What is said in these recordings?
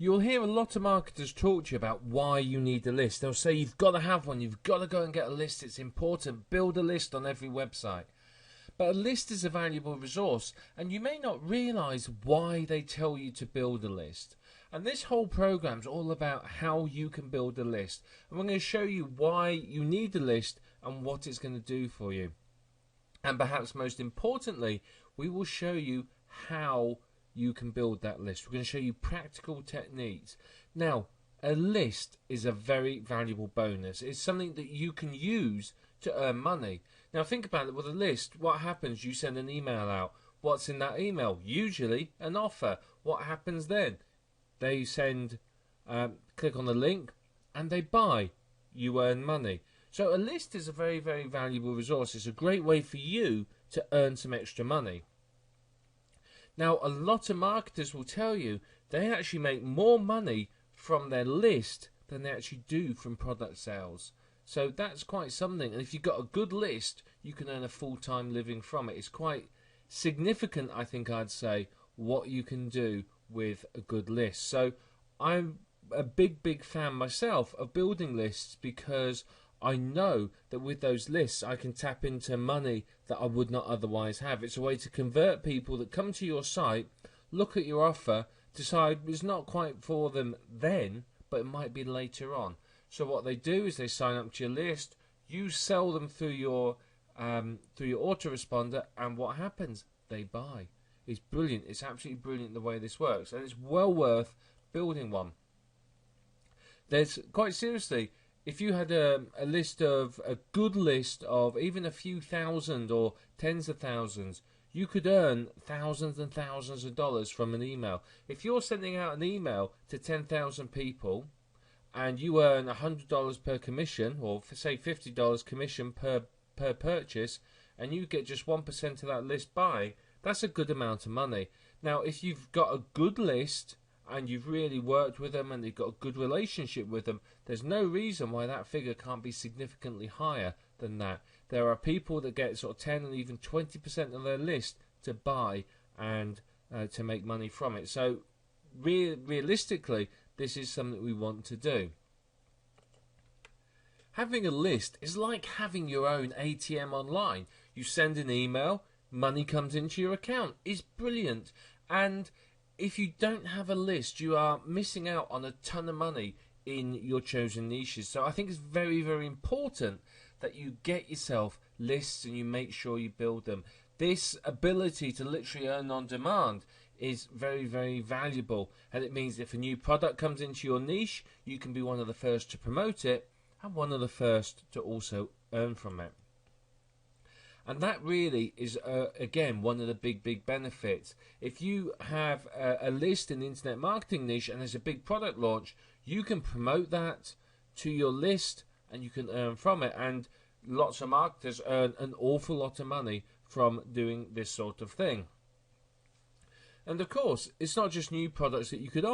You'll hear a lot of marketers talk to you about why you need a list. They'll say you've got to have one, you've got to go and get a list, it's important, build a list on every website. But a list is a valuable resource, and you may not realise why they tell you to build a list. And this whole program is all about how you can build a list. And we're going to show you why you need a list and what it's going to do for you. And perhaps most importantly, we will show you how you can build that list. We're going to show you practical techniques. Now, a list is a very valuable bonus. It's something that you can use to earn money. Now think about it with a list. What happens? You send an email out. What's in that email? Usually an offer. What happens then? They send, click on the link and they buy. You earn money. So a list is a very, very valuable resource. It's a great way for you to earn some extra money. Now a lot of marketers will tell you they actually make more money from their list than they actually do from product sales. So that's quite something, and if you've got a good list, you can earn a full-time living from it. It's quite significant, I think I'd say, what you can do with a good list. So I'm a big fan myself of building lists, because I know that with those lists I can tap into money that I would not otherwise have. It's a way to convert people that come to your site, look at your offer, decide it's not quite for them then, but it might be later on. So what they do is they sign up to your list, you sell them through your autoresponder, and what happens? They buy. It's brilliant. It's absolutely brilliant the way this works, and it's well worth building one. There's, quite seriously, if you had a good list of even a few thousand or tens of thousands, you could earn thousands and thousands of dollars from an email. If you're sending out an email to 10,000 people, and you earn $100 per commission, or say $50 commission per purchase, and you get just 1% of that list buy, that's a good amount of money. Now, if you've got a good list and you've really worked with them and you've got a good relationship with them, there's no reason why that figure can't be significantly higher than that. There are people that get sort of 10 and even 20% of their list to buy and to make money from it. So realistically, this is something we want to do. Having a list is like having your own ATM online. You send an email, money comes into your account. It's brilliant. And if you don't have a list, you are missing out on a ton of money in your chosen niches. So I think it's very, very important that you get yourself lists and you make sure you build them. This ability to literally earn on demand is very, very valuable, and it means if a new product comes into your niche, you can be one of the first to promote it and one of the first to also earn from it. And that really is again one of the big benefits. If you have a list in the internet marketing niche and there's a big product launch, you can promote that to your list and you can earn from it. And lots of marketers earn an awful lot of money from doing this sort of thing. And of course, it's not just new products that you could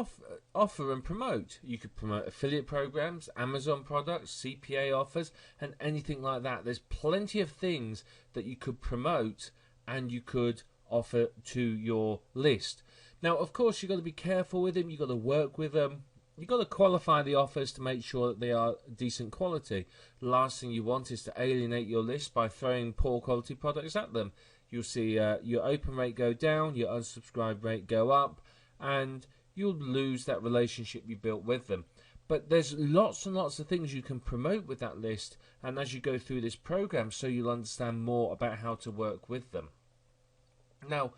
offer and promote. You could promote affiliate programs, Amazon products, CPA offers, and anything like that. There's plenty of things that you could promote and you could offer to your list. Now, of course, you've got to be careful with them. You've got to work with them. You've got to qualify the offers to make sure that they are decent quality. The last thing you want is to alienate your list by throwing poor quality products at them. You'll see your open rate go down, your unsubscribe rate go up, and you'll lose that relationship you built with them. But there's lots and lots of things you can promote with that list, and as you go through this program, so you'll understand more about how to work with them. Now,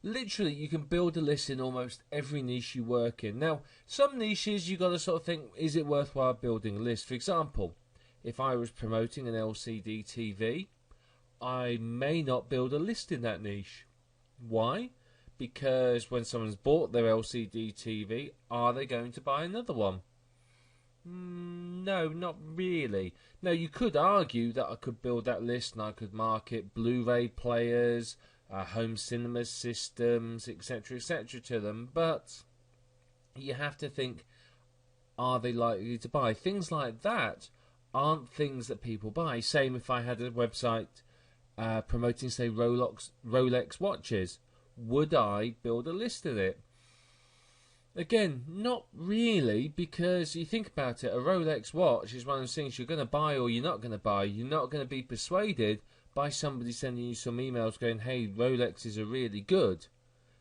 literally, you can build a list in almost every niche you work in. Now, some niches you've got to sort of think, is it worthwhile building a list? For example, if I was promoting an LCD TV, I may not build a list in that niche. Why? Because when someone's bought their LCD TV, are they going to buy another one? No, not really. Now, you could argue that I could build that list and I could market Blu-ray players, home cinema systems, etc., to them, but you have to think, are they likely to buy? Things like that aren't things that people buy. Same if I had a website promoting, say, Rolex watches. Would I build a list of it? Again, not really, because you think about it, a Rolex watch is one of those things you're going to buy or you're not going to buy. You're not going to be persuaded by somebody sending you some emails going, hey, Rolexes are really good,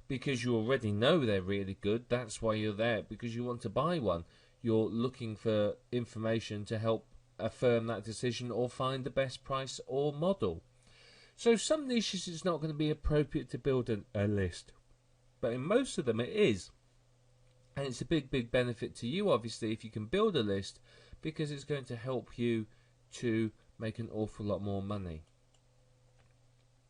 because you already know they're really good. That's why you're there, because you want to buy one. You're looking for information to help affirm that decision or find the best price or model. So some niches it's not going to be appropriate to build a list, but in most of them it is. And it's a big, big benefit to you, obviously, if you can build a list, because it's going to help you to make an awful lot more money.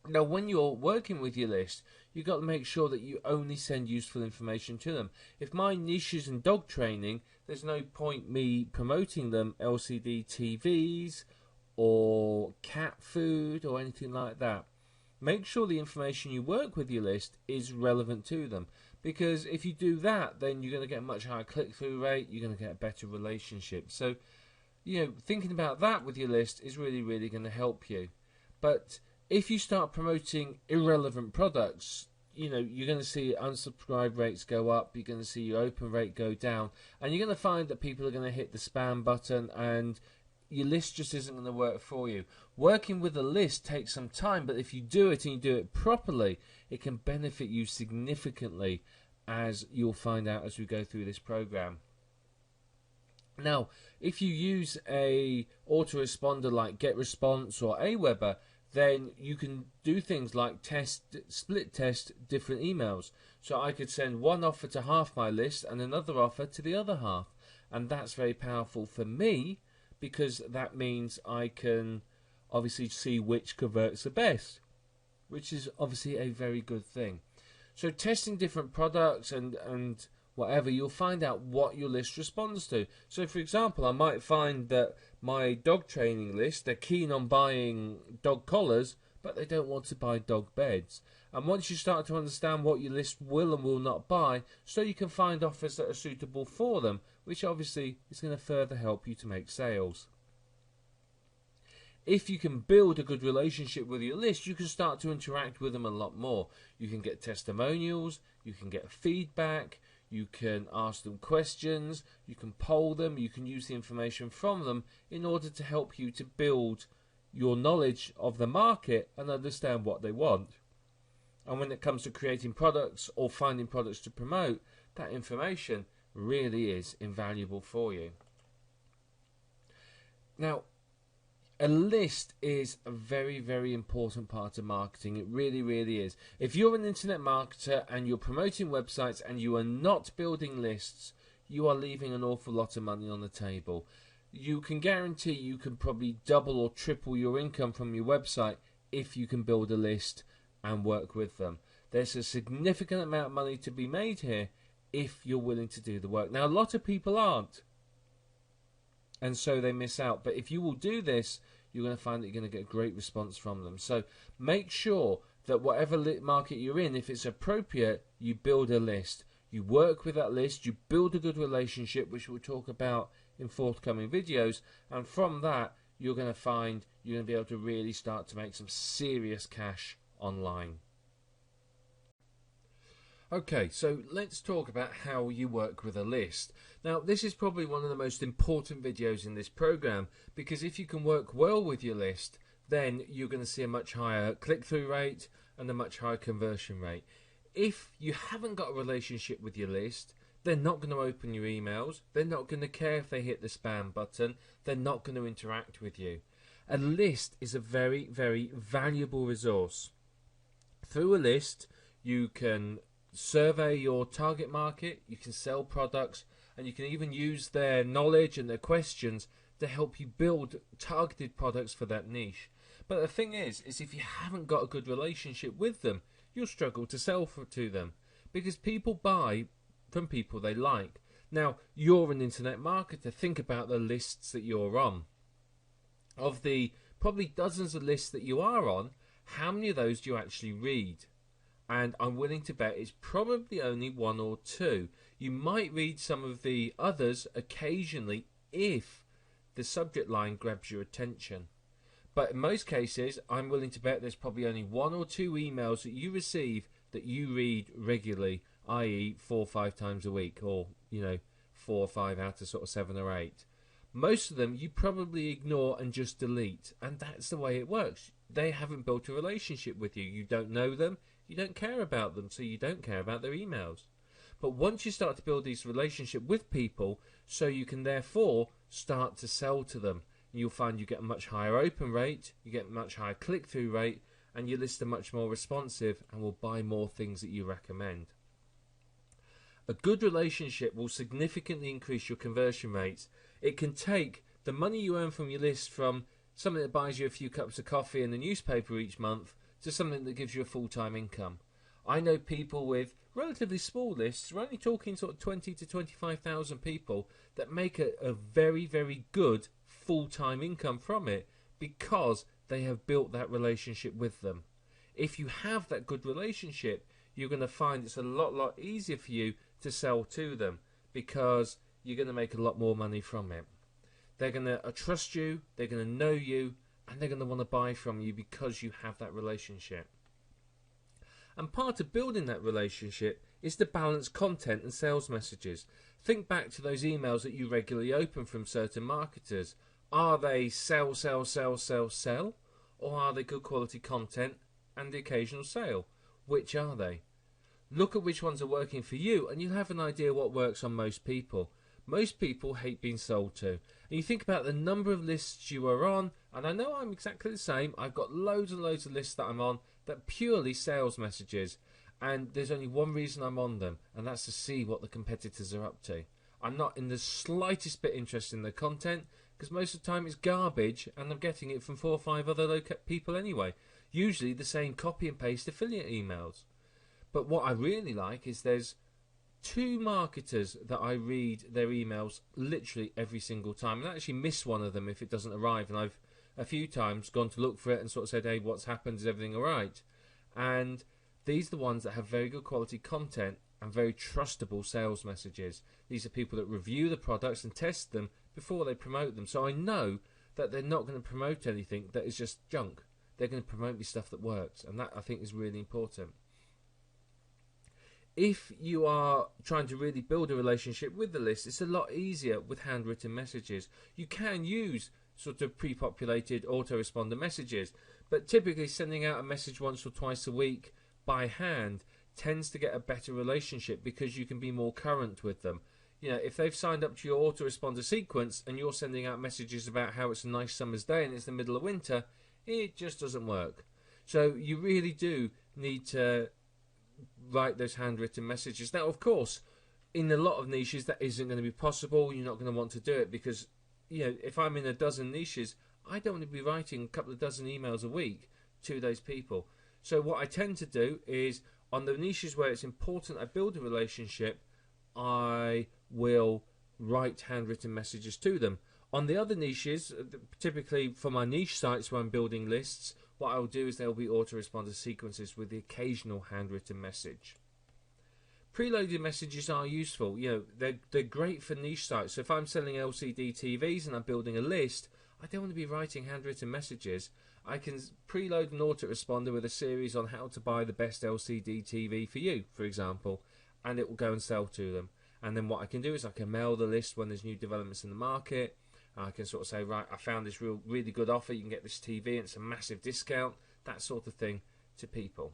Now, when you're working with your list, you've got to make sure that you only send useful information to them. If my niche is in dog training, there's no point me promoting them LCD TVs or cat food or anything like that. Make sure the information you work with your list is relevant to them, because if you do that, then you're going to get a much higher click-through rate, you're going to get a better relationship. So, thinking about that with your list is really, really going to help you. But if you start promoting irrelevant products, you're going to see unsubscribe rates go up, you're going to see your open rate go down, and you're going to find that people are going to hit the spam button, and your list just isn't going to work for you. Working with a list takes some time, but if you do it and you do it properly, it can benefit you significantly, as you'll find out as we go through this program. Now, if you use a autoresponder like GetResponse or Aweber, then you can do things like split test different emails. So I could send one offer to half my list and another offer to the other half. And that's very powerful for me, because that means I can obviously see which converts the best, which is obviously a very good thing. So testing different products and whatever, you'll find out what your list responds to. So for example, I might find that my dog training list, they're keen on buying dog collars, but they don't want to buy dog beds. And once you start to understand what your list will and will not buy, so you can find offers that are suitable for them, which obviously is going to further help you to make sales. If you can build a good relationship with your list, you can start to interact with them a lot more. You can get testimonials, you can get feedback, you can ask them questions, you can poll them, you can use the information from them in order to help you to build your knowledge of the market and understand what they want. And when it comes to creating products or finding products to promote, that information really is invaluable for you. Now, a list is a very, very important part of marketing. It really, really is. If you're an internet marketer and you're promoting websites and you are not building lists, you are leaving an awful lot of money on the table. You can guarantee you can probably double or triple your income from your website if you can build a list and work with them. There's a significant amount of money to be made here if you're willing to do the work. Now, a lot of people aren't, and so they miss out. But if you will do this, you're going to find that you're going to get a great response from them. So make sure that whatever market you're in, if it's appropriate, you build a list. You work with that list, you build a good relationship, which we'll talk about in forthcoming videos, and from that, you're going to find you're going to be able to really start to make some serious cash online. Okay, so let's talk about how you work with a list. Now, this is probably one of the most important videos in this program, because if you can work well with your list, then you're going to see a much higher click-through rate and a much higher conversion rate. If you haven't got a relationship with your list, they're not going to open your emails, they're not going to care if they hit the spam button, they're not going to interact with you. A list is a very, very valuable resource. Through a list, you can survey your target market, you can sell products, and you can even use their knowledge and their questions to help you build targeted products for that niche. But the thing is if you haven't got a good relationship with them, you'll struggle to sell to them, because people buy from people they like. Now, you're an internet marketer. Think about the lists that you're on. Of the probably dozens of lists that you are on, how many of those do you actually read? And I'm willing to bet it's probably only one or two. You might read some of the others occasionally if the subject line grabs your attention. But in most cases, I'm willing to bet there's probably only one or two emails that you receive that you read regularly i.e. 4 or 5 times a week, or 4 or 5 out of sort of 7 or 8. Most of them you probably ignore and just delete, and that's the way it works. They haven't built a relationship with you. You don't know them, you don't care about them, so you don't care about their emails. But once you start to build these relationships with people, so you can therefore start to sell to them, you'll find you get a much higher open rate, you get a much higher click-through rate, and your lists are much more responsive and will buy more things that you recommend. A good relationship will significantly increase your conversion rates. It can take the money you earn from your list from something that buys you a few cups of coffee and a newspaper each month to something that gives you a full-time income. I know people with relatively small lists, we're only talking sort of 20 to 25,000 people, that make a very, very good full-time income from it because they have built that relationship with them. If you have that good relationship, you're going to find it's a lot easier for you to sell to them because you're going to make a lot more money from it. They're going to trust you, they're going to know you, and they're going to want to buy from you because you have that relationship. And part of building that relationship is to balance content and sales messages. Think back to those emails that you regularly open from certain marketers. Are they sell, or are they good quality content and the occasional sale? Which are they? Look at which ones are working for you, and you'll have an idea what works on most people. Most people hate being sold to. And you think about the number of lists you are on, and I know I'm exactly the same. I've got loads and loads of lists that I'm on that are purely sales messages, and there's only one reason I'm on them, and that's to see what the competitors are up to. I'm not in the slightest bit interested in the content, because most of the time it's garbage, and I'm getting it from 4 or 5 other people anyway. Usually the same copy and paste affiliate emails. But what I really like is there's 2 marketers that I read their emails literally every single time, and I actually miss one of them if it doesn't arrive, and I've a few times gone to look for it and sort of said, hey, what's happened, is everything alright? And these are the ones that have very good quality content and very trustable sales messages. These are people that review the products and test them before they promote them, so I know that they're not going to promote anything that is just junk. They're going to promote me stuff that works, and that I think is really important. If you are trying to really build a relationship with the list, it's a lot easier with handwritten messages. You can use sort of pre-populated autoresponder messages, but typically sending out a message once or twice a week by hand tends to get a better relationship because you can be more current with them. If they've signed up to your autoresponder sequence and you're sending out messages about how it's a nice summer's day and it's the middle of winter, it just doesn't work. So you really do need to write those handwritten messages. Now, of course, in a lot of niches that isn't going to be possible. You're not going to want to do it because, if I'm in a dozen niches, I don't want to be writing a couple of dozen emails a week to those people. So what I tend to do is, on the niches where it's important I build a relationship, I will write handwritten messages to them. On the other niches, typically for my niche sites where I'm building lists, what I'll do is there'll be autoresponder sequences with the occasional handwritten message. Preloaded messages are useful. They're great for niche sites. So if I'm selling LCD TVs and I'm building a list, I don't want to be writing handwritten messages. I can preload an autoresponder with a series on how to buy the best LCD TV for you, for example, and it will go and sell to them. And then what I can do is I can mail the list when there's new developments in the market. I can sort of say, right, I found this really good offer. You can get this TV and it's a massive discount, that sort of thing to people.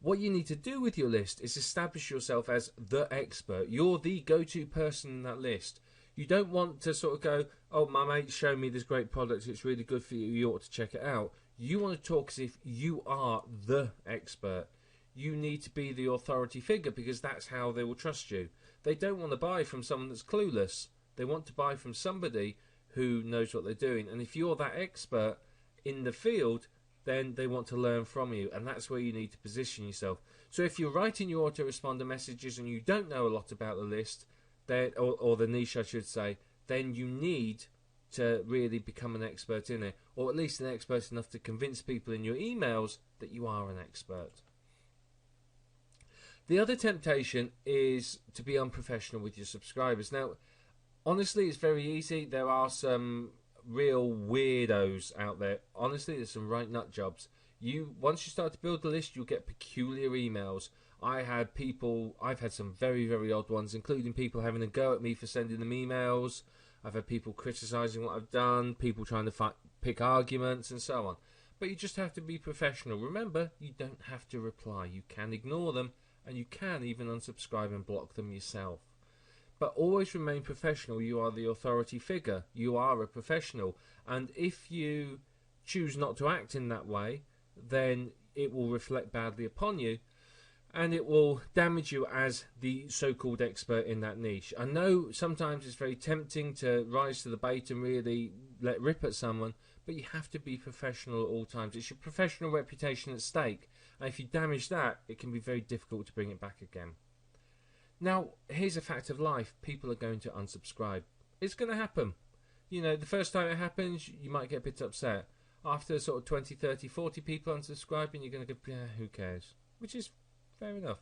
What you need to do with your list is establish yourself as the expert. You're the go-to person in that list. You don't want to sort of go, oh, my mate's shown me this great product, it's really good for you, you ought to check it out. You want to talk as if you are the expert. You need to be the authority figure because that's how they will trust you. They don't want to buy from someone that's clueless. They want to buy from somebody who knows what they're doing. And if you're that expert in the field, then they want to learn from you. And that's where you need to position yourself. So if you're writing your autoresponder messages and you don't know a lot about the list, then, or the niche I should say, then you need to really become an expert in it. Or at least an expert enough to convince people in your emails that you are an expert. The other temptation is to be unprofessional with your subscribers. Now, honestly, it's very easy. There are some real weirdos out there. Honestly, there's some right nut jobs. Once you start to build the list, you'll get peculiar emails. I've had some very, very odd ones, including people having a go at me for sending them emails. I've had people criticising what I've done, people trying to pick arguments and so on. But you just have to be professional. Remember, you don't have to reply. You can ignore them, and you can even unsubscribe and block them yourself. But always remain professional. You are the authority figure. You are a professional. And if you choose not to act in that way, then it will reflect badly upon you, and it will damage you as the so-called expert in that niche. I know sometimes it's very tempting to rise to the bait and really let rip at someone, but you have to be professional at all times. It's your professional reputation at stake, and if you damage that, it can be very difficult to bring it back again. Now, here's a fact of life. People are going to unsubscribe. It's going to happen. You know, the first time it happens, you might get a bit upset. After sort of 20, 30, 40 people unsubscribing, you're going to go, yeah, who cares? Which is fair enough.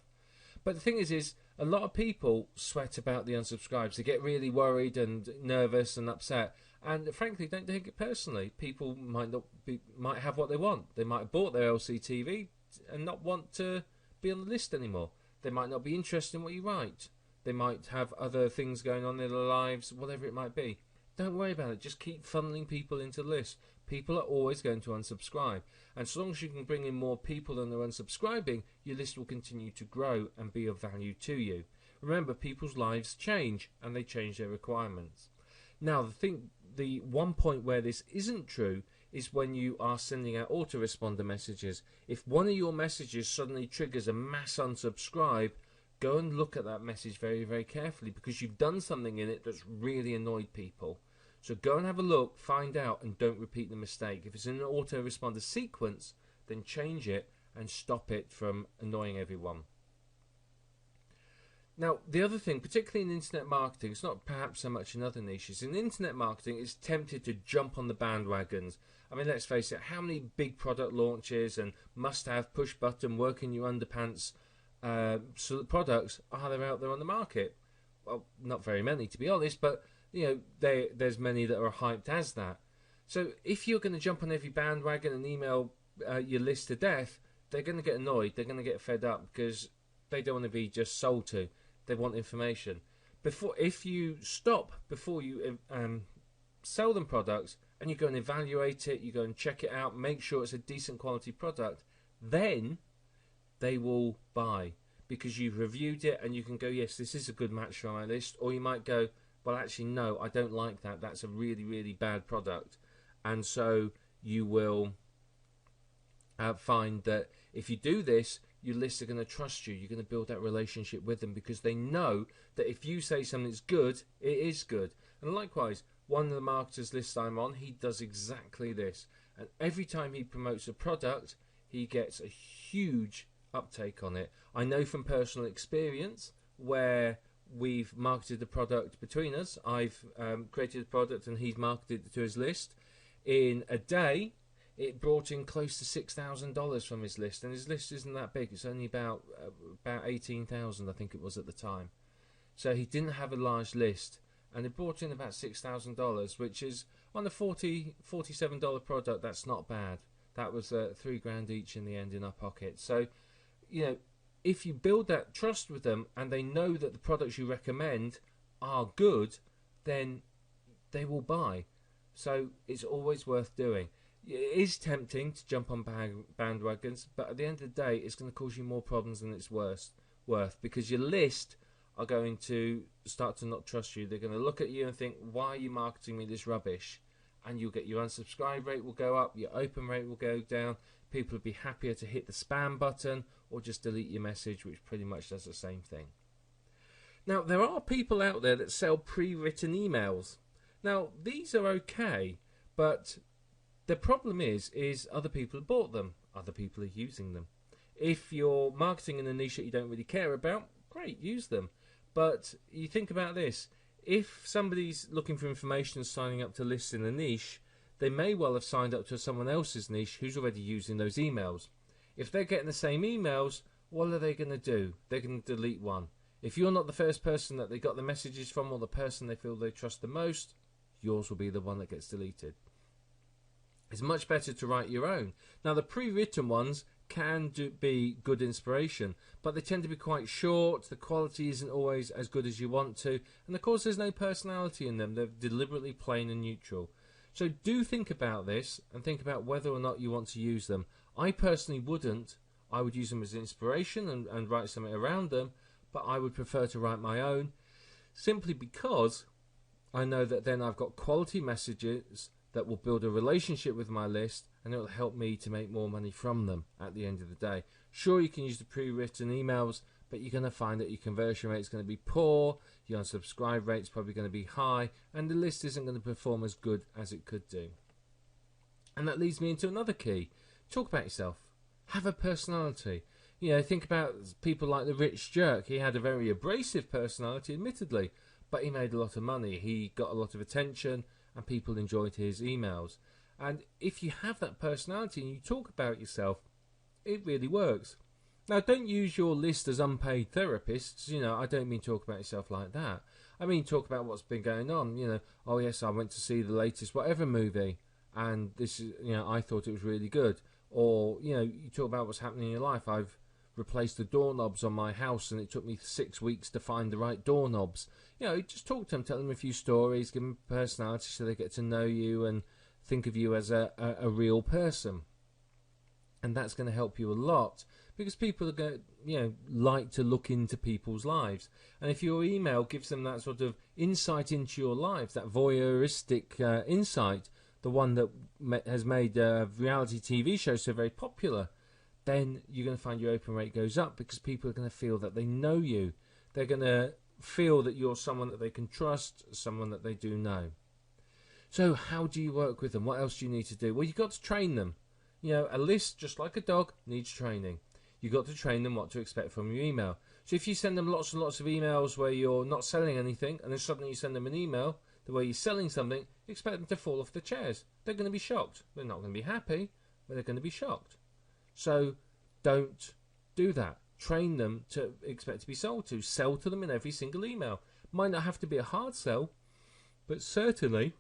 But the thing is a lot of people sweat about the unsubscribes. They get really worried and nervous and upset. And frankly, don't take it personally. People might have what they want. They might have bought their LCTV and not want to be on the list anymore. They might not be interested in what you write. They might have other things going on in their lives, whatever it might be. Don't worry about it. Just keep funneling people into the list. People are always going to unsubscribe. And so long as you can bring in more people than are unsubscribing, your list will continue to grow and be of value to you. Remember, people's lives change and they change their requirements. Now, the one point where this isn't true is when you are sending out autoresponder messages. If one of your messages suddenly triggers a mass unsubscribe, go and look at that message very, very carefully, because you've done something in it that's really annoyed people. So go and have a look, find out, and don't repeat the mistake. If it's in an autoresponder sequence, then change it and stop it from annoying everyone. Now, the other thing, particularly in internet marketing, it's not perhaps so much in other niches. In internet marketing, it's tempted to jump on the bandwagons. I mean, let's face it, how many big product launches and must-have, push-button, work-in-your-underpants products are there out there on the market? Well, not very many, to be honest, but you know, there's many that are hyped as that. So if you're going to jump on every bandwagon and email your list to death, they're going to get annoyed. They're going to get fed up because they don't want to be just sold to. They want information. If you stop before you sell them products, and you go and evaluate it, you go and check it out, make sure it's a decent quality product, then they will buy, because you've reviewed it and you can go, yes, this is a good match for my list. Or you might go, well, actually, no, I don't like that. That's a really, really bad product. And so you will find that if you do this, your lists are going to trust you. You're going to build that relationship with them, because they know that if you say something's good, it is good. And likewise, one of the marketers' lists I'm on, he does exactly this. And every time he promotes a product, he gets a huge uptake on it. I know from personal experience where we've marketed the product between us. I've created a product and he's marketed it to his list. In a day, it brought in close to $6,000 from his list, and his list isn't that big. It's only about 18,000, I think it was at the time. So he didn't have a large list, and it brought in about $6,000, which is on a $47 product. That's not bad. That was $3,000 each in the end in our pocket. So, you know, if you build that trust with them and they know that the products you recommend are good, then they will buy. So it's always worth doing. It is tempting to jump on bandwagons, but at the end of the day, it's going to cause you more problems than it's worth, because your list are going to start to not trust you. They're going to look at you and think, why are you marketing me this rubbish? And you'll get your unsubscribe rate will go up, your open rate will go down, people will be happier to hit the spam button or just delete your message, which pretty much does the same thing. Now, there are people out there that sell pre-written emails. Now, these are okay, but the problem is other people have bought them, other people are using them. If you're marketing in a niche that you don't really care about, great, use them. But you think about this. If somebody's looking for information and signing up to lists in a niche, they may well have signed up to someone else's niche who's already using those emails. If they're getting the same emails, what are they going to do? They're going to delete one. If you're not the first person that they got the messages from, or the person they feel they trust the most, yours will be the one that gets deleted. It's much better to write your own. Now, the pre-written ones can be good inspiration, but they tend to be quite short. The quality isn't always as good as you want to, and of course there's no personality in them. They're deliberately plain and neutral. So do think about this and think about whether or not you want to use them. I personally wouldn't. I would use them as inspiration and write something around them, but I would prefer to write my own, simply because I know that then I've got quality messages that will build a relationship with my list, and it will help me to make more money from them at the end of the day. Sure, you can use the pre-written emails, but you're going to find that your conversion rate is going to be poor, your unsubscribe rate is probably going to be high, and the list isn't going to perform as good as it could do. And that leads me into another key. Talk about yourself. Have a personality. You know, think about people like the Rich Jerk. He had a very abrasive personality, admittedly, but he made a lot of money. He got a lot of attention, and people enjoyed his emails. And if you have that personality and you talk about yourself, it really works. Now, don't use your list as unpaid therapists. You know, I don't mean talk about yourself like that. I mean talk about what's been going on. You know, oh yes, I went to see the latest whatever movie, and this is, you know, I thought it was really good. Or, you know, you talk about what's happening in your life. I've replaced the doorknobs on my house, and it took me 6 weeks to find the right doorknobs. You know, just talk to them, tell them a few stories, give them personality so they get to know you and think of you as a real person. And that's going to help you a lot, because people are going to, you know, like to look into people's lives. And if your email gives them that sort of insight into your life, that voyeuristic insight, the one that has made reality TV shows so very popular, then you're going to find your open rate goes up, because people are going to feel that they know you. They're going to feel that you're someone that they can trust, someone that they do know. So how do you work with them? What else do you need to do? Well, you've got to train them. You know, a list, just like a dog, needs training. You've got to train them what to expect from your email. So if you send them lots and lots of emails where you're not selling anything, and then suddenly you send them an email the way you're selling something, you expect them to fall off the chairs. They're going to be shocked. They're not going to be happy, but they're going to be shocked. So don't do that. Train them to expect to be sold to. Sell to them in every single email. Might not have to be a hard sell, but certainly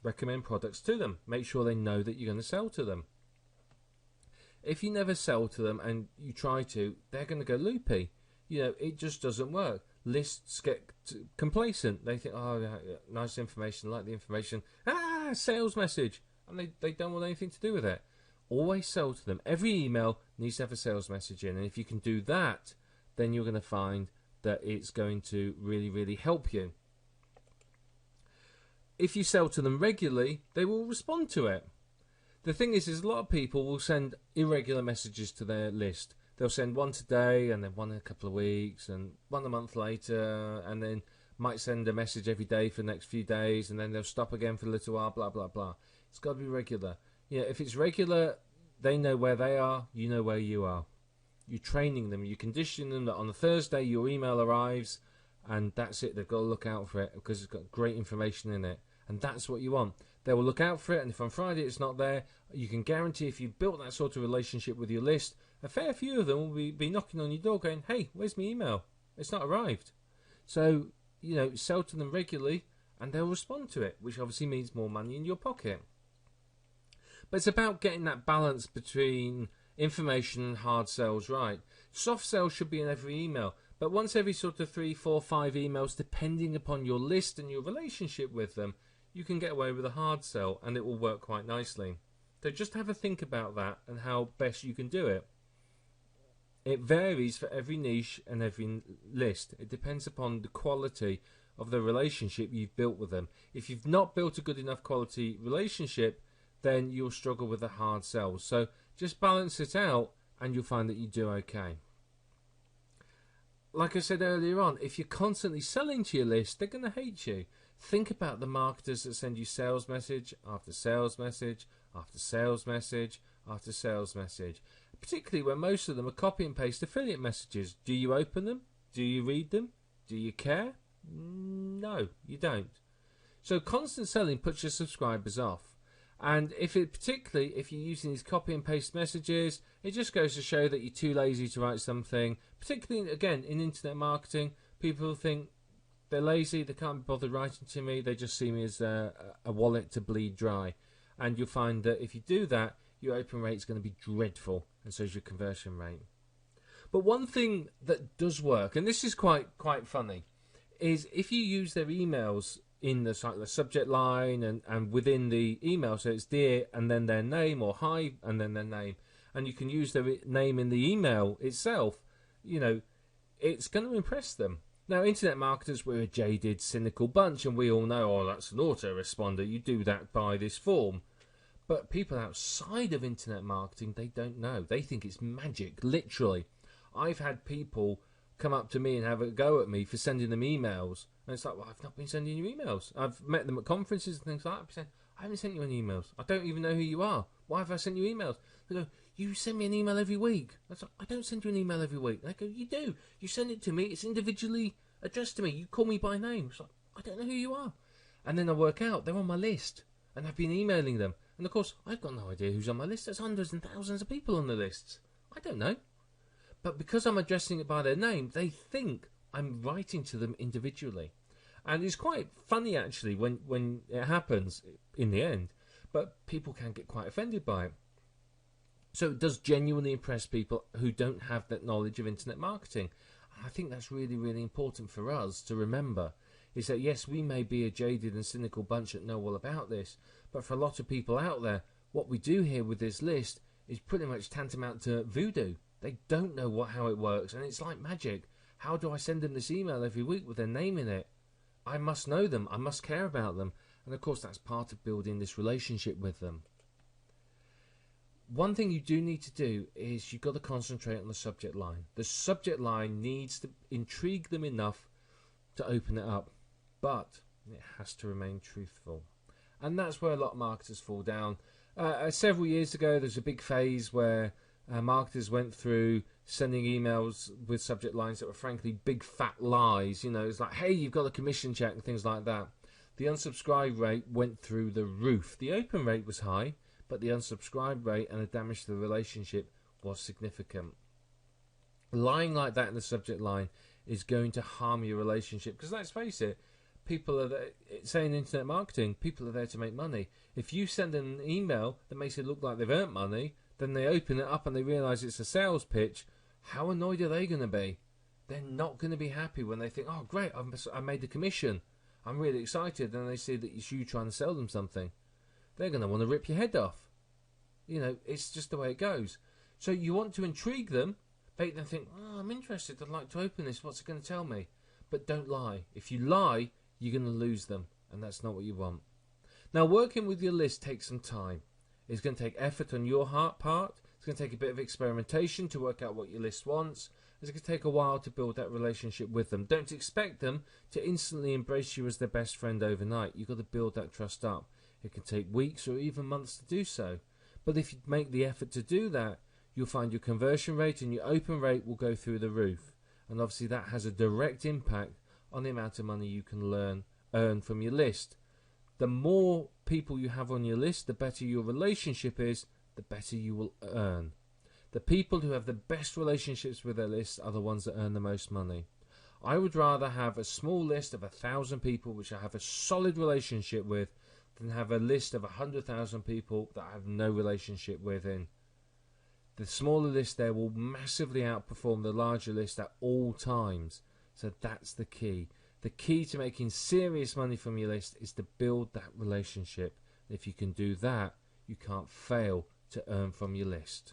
recommend products to them. Make sure they know that you're going to sell to them. If you never sell to them and you try to, they're going to go loopy. You know, it just doesn't work. Lists get complacent. They think, oh, yeah, nice information, like the information. Sales message. And they don't want anything to do with it. Always sell to them. Every email needs to have a sales message in. And if you can do that, then you're going to find that it's going to really, really help you. If you sell to them regularly, they will respond to it. The thing is a lot of people will send irregular messages to their list. They'll send one today, and then one in a couple of weeks, and one a month later, and then might send a message every day for the next few days, and then they'll stop again for a little while, blah, blah, blah. It's got to be regular. You know, if it's regular, they know where they are, you know where you are. You're training them, you're conditioning them that on a Thursday your email arrives, and that's it. They've got to look out for it because it's got great information in it. And that's what you want. They will look out for it, and if on Friday it's not there, you can guarantee if you've built that sort of relationship with your list, a fair few of them will be knocking on your door going, hey, where's my email? It's not arrived. So, you know, sell to them regularly, and they'll respond to it, which obviously means more money in your pocket. But it's about getting that balance between information and hard sales right. Soft sales should be in every email, but once every sort of 3, 4, 5 emails, depending upon your list and your relationship with them, you can get away with a hard sell, and it will work quite nicely. So just have a think about that and how best you can do it. It varies for every niche and every list. It depends upon the quality of the relationship you've built with them. If you've not built a good enough quality relationship, then you'll struggle with a hard sell. So just balance it out, and you'll find that you do okay. Like I said earlier on, if you're constantly selling to your list, they're going to hate you. Think about the marketers that send you sales message after sales message after sales message after sales message, particularly when most of them are copy and paste affiliate messages. Do you open them? Do you read them? Do you care? No, you don't. So constant selling puts your subscribers off. And particularly if you're using these copy and paste messages, it just goes to show that you're too lazy to write something. Particularly, again, in internet marketing, people think they're lazy, they can't be bothered writing to me, they just see me as a wallet to bleed dry. And you'll find that if you do that, your open rate is going to be dreadful. and so is your conversion rate. But one thing that does work, and this is quite funny, is if you use their emails in the subject line and within the email, so it's dear and then their name, or hi and then their name, and you can use their name in the email itself, it's going to impress them. Now, internet marketers, we're a jaded, cynical bunch, and we all know, oh, that's an autoresponder. You do that by this form. But people outside of internet marketing, they don't know. They think it's magic, literally. I've had people come up to me and have a go at me for sending them emails. And it's like, well, I've not been sending you emails. I've met them at conferences and things like that. Saying, I haven't sent you any emails. I don't even know who you are. Why have I sent you emails? They go, you send me an email every week. I say, I don't send you an email every week. And I go, you do. You send it to me. It's individually addressed to me. You call me by name. It's like, I don't know who you are. And then I work out they're on my list. And I've been emailing them. And of course, I've got no idea who's on my list. There's hundreds and thousands of people on the lists. I don't know. But because I'm addressing it by their name, they think I'm writing to them individually. And it's quite funny, actually, when it happens in the end. But people can get quite offended by it. So it does genuinely impress people who don't have that knowledge of internet marketing. I think that's really, really important for us to remember. Is that, yes, we may be a jaded and cynical bunch that know all about this. But for a lot of people out there, what we do here with this list is pretty much tantamount to voodoo. They don't know how it works, and it's like magic. How do I send them this email every week with their name in it? I must know them. I must care about them. And of course, that's part of building this relationship with them. One thing you do need to do is you've got to concentrate on the subject line. The subject line needs to intrigue them enough to open it up, but it has to remain truthful. And that's where a lot of marketers fall down. Several years ago, there's a big phase where marketers went through sending emails with subject lines that were frankly big fat lies. It's like, hey, you've got a commission check and things like that. The unsubscribe rate went through the roof. The open rate was high, but the unsubscribe rate and the damage to the relationship was significant. Lying like that in the subject line is going to harm your relationship, because let's face it, people are there, saying internet marketing, people are there to make money. If you send an email that makes it look like they've earned money, then they open it up and they realise it's a sales pitch, how annoyed are they going to be? They're not going to be happy when they think, oh great, I made the commission, I'm really excited, and they see that it's you trying to sell them something. They're going to want to rip your head off. It's just the way it goes. So you want to intrigue them, make them think, oh, I'm interested, I'd like to open this, what's it going to tell me? But don't lie. If you lie, you're going to lose them, and that's not what you want. Now, working with your list takes some time. It's going to take effort on your part. It's going to take a bit of experimentation to work out what your list wants. It's going to take a while to build that relationship with them. Don't expect them to instantly embrace you as their best friend overnight. You've got to build that trust up. It can take weeks or even months to do so. But if you make the effort to do that, you'll find your conversion rate and your open rate will go through the roof. And obviously that has a direct impact on the amount of money you can earn from your list. The more people you have on your list, the better your relationship is, the better you will earn. The people who have the best relationships with their list are the ones that earn the most money. I would rather have a small list of 1,000 people which I have a solid relationship with than have a list of 100,000 people that I have no relationship with in. The smaller list there will massively outperform the larger list at all times. So that's the key. The key to making serious money from your list is to build that relationship. If you can do that, you can't fail to earn from your list.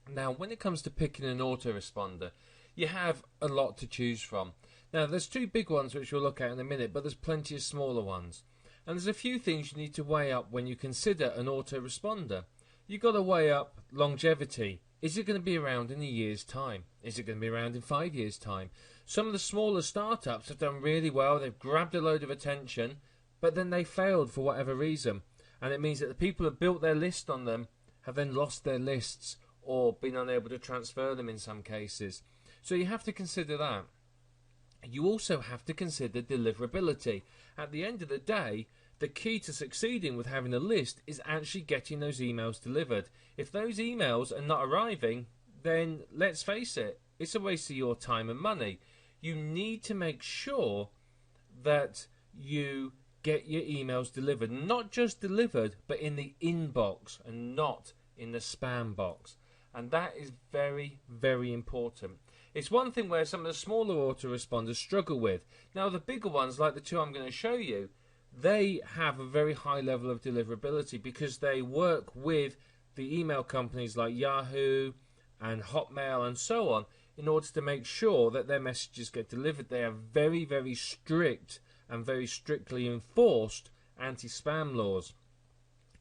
Now, when it comes to picking an autoresponder, you have a lot to choose from. Now, there's two big ones which we'll look at in a minute, but there's plenty of smaller ones. And there's a few things you need to weigh up when you consider an autoresponder. You've got to weigh up longevity. Is it going to be around in a year's time? Is it going to be around in 5 years' time? Some of the smaller startups have done really well. They've grabbed a load of attention, but then they failed for whatever reason. And it means that the people who built their list on them have then lost their lists or been unable to transfer them in some cases. So you have to consider that. You also have to consider deliverability. At the end of the day, the key to succeeding with having a list is actually getting those emails delivered. If those emails are not arriving, then let's face it, it's a waste of your time and money. You need to make sure that you get your emails delivered. Not just delivered, but in the inbox and not in the spam box. And that is very, very important. It's one thing where some of the smaller autoresponders struggle with. Now, the bigger ones, like the two I'm going to show you, they have a very high level of deliverability because they work with the email companies like Yahoo and Hotmail and so on in order to make sure that their messages get delivered. They have very, very strict and very strictly enforced anti-spam laws.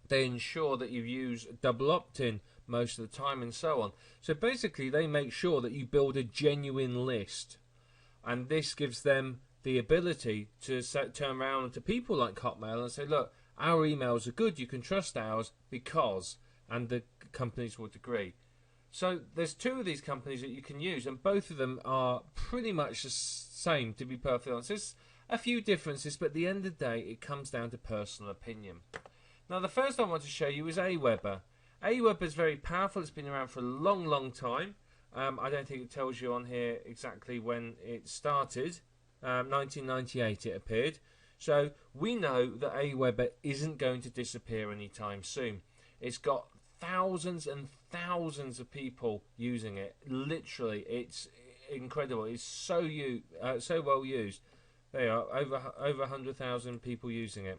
They ensure that you use double opt-in most of the time and so on. So basically they make sure that you build a genuine list, and this gives them the ability to turn around to people like Hotmail and say, look, our emails are good, you can trust ours because, and the companies would agree. So there's two of these companies that you can use, and both of them are pretty much the same, to be perfectly honest. There's a few differences, but at the end of the day it comes down to personal opinion. Now the first I want to show you is Aweber. Aweber is very powerful. It's been around for a long, long time. I don't think it tells you on here exactly when it started. 1998 it appeared. So we know that Aweber isn't going to disappear anytime soon. It's got thousands and thousands of people using it. Literally, it's incredible. It's so well used. There you are, over 100,000 people using it.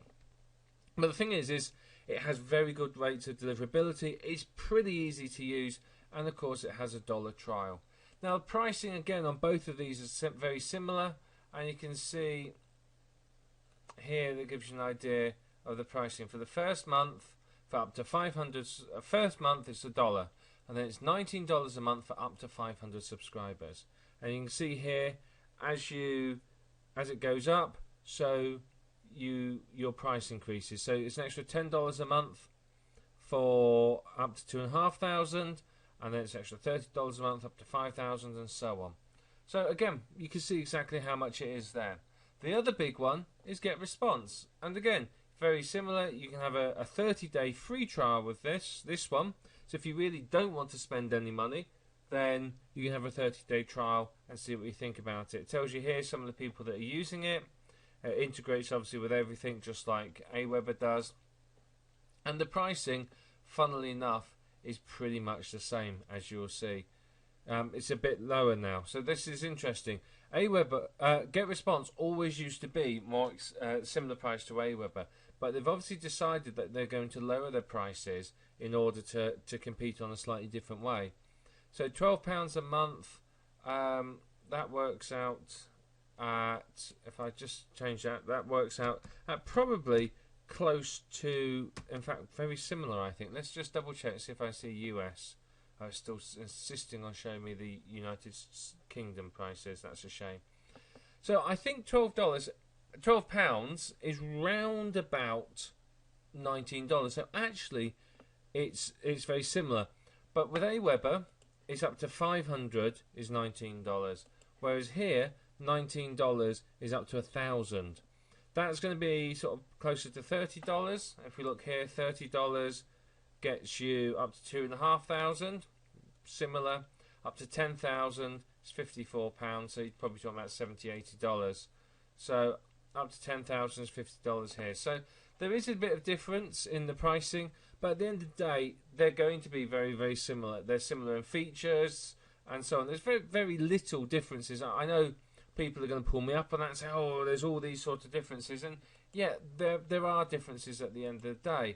But the thing is it has very good rates of deliverability. It's pretty easy to use, and of course it has a $1 trial. Now pricing again on both of these is very similar, and you can see here that gives you an idea of the pricing for the first month. For up to 500, first month it's $1, and then it's $19 a month for up to 500 subscribers. And you can see here as it goes up, so your price increases. So it's an extra $10 a month for up to 2,500, and then it's extra $30 a month up to 5,000, and so on. So again, you can see exactly how much it is there. The other big one is GetResponse, and again, very similar. You can have a 30-day free trial with this one. So if you really don't want to spend any money, then you can have a 30-day trial and see what you think about it. It tells you here some of the people that are using it. It integrates obviously with everything, just like Aweber does. And the pricing, funnily enough, is pretty much the same, as you'll see. It's a bit lower now, so this is interesting. Aweber, GetResponse always used to be more similar price to Aweber, but they've obviously decided that they're going to lower their prices in order to compete on a slightly different way. So £12 a month, that works out at, if I just change that, that works out at probably close to, in fact, very similar, I think. Let's just double check, see if I see US. I was still insisting on showing me the United Kingdom prices. That's a shame. So I think £12 is round about $19. So actually, it's very similar. But with Aweber, it's up to 500 is $19, whereas here $19 is up to 1,000. That's going to be sort of closer to $30. If we look here, $30 gets you up to 2,500. Similar, up to 10,000 is £54. So you're probably talking about $70–80. So up to 10,000 is $50 here. So there is a bit of difference in the pricing, but at the end of the day, they're going to be very, very similar. They're similar in features and so on. There's very, very little differences. I know people are going to pull me up on that and say, oh, there's all these sorts of differences. And yeah, there are differences at the end of the day.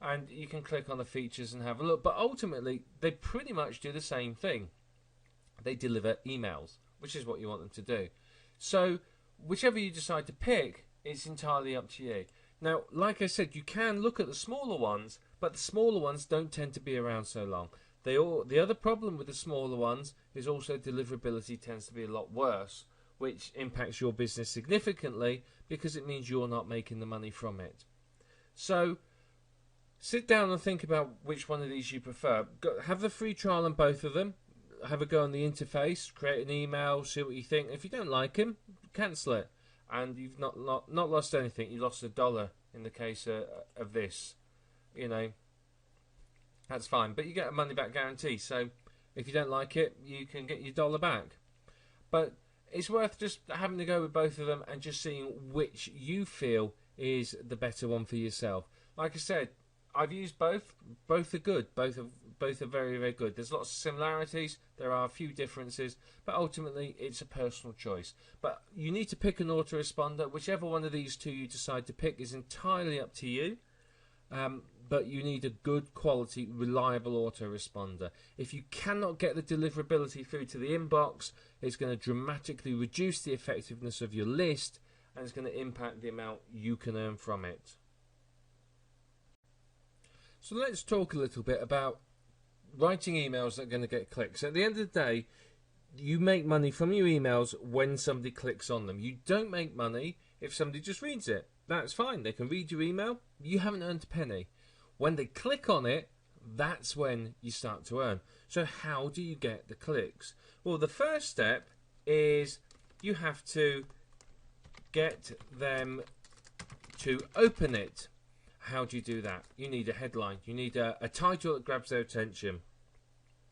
And you can click on the features and have a look. But ultimately, they pretty much do the same thing. They deliver emails, which is what you want them to do. So whichever you decide to pick, it's entirely up to you. Now, like I said, you can look at the smaller ones, but the smaller ones don't tend to be around so long. The other problem with the smaller ones is also deliverability tends to be a lot worse, which impacts your business significantly because it means you're not making the money from it. So sit down and think about which one of these you prefer. Have the free trial on both of them. Have a go on the interface. Create an email. See what you think. If you don't like them, cancel it. And you've not lost anything. You lost $1 in the case of this. You know, that's fine. But you get a money back guarantee. So if you don't like it, you can get your $1 back. But it's worth just having to go with both of them and just seeing which you feel is the better one for yourself. Like I said, I've used both. Both are good. Both are very, very good. There's lots of similarities. There are a few differences, but ultimately it's a personal choice. But you need to pick an autoresponder. Whichever one of these two you decide to pick is entirely up to you. But you need a good quality, reliable autoresponder. If you cannot get the deliverability through to the inbox, it's going to dramatically reduce the effectiveness of your list, and it's going to impact the amount you can earn from it. So let's talk a little bit about writing emails that are going to get clicks. At the end of the day, you make money from your emails when somebody clicks on them. You don't make money if somebody just reads it. That's fine. They can read your email. You haven't earned a penny. When they click on it, that's when you start to earn. So how do you get the clicks? Well, the first step is you have to get them to open it. How do you do that? You need a headline. You need a title that grabs their attention.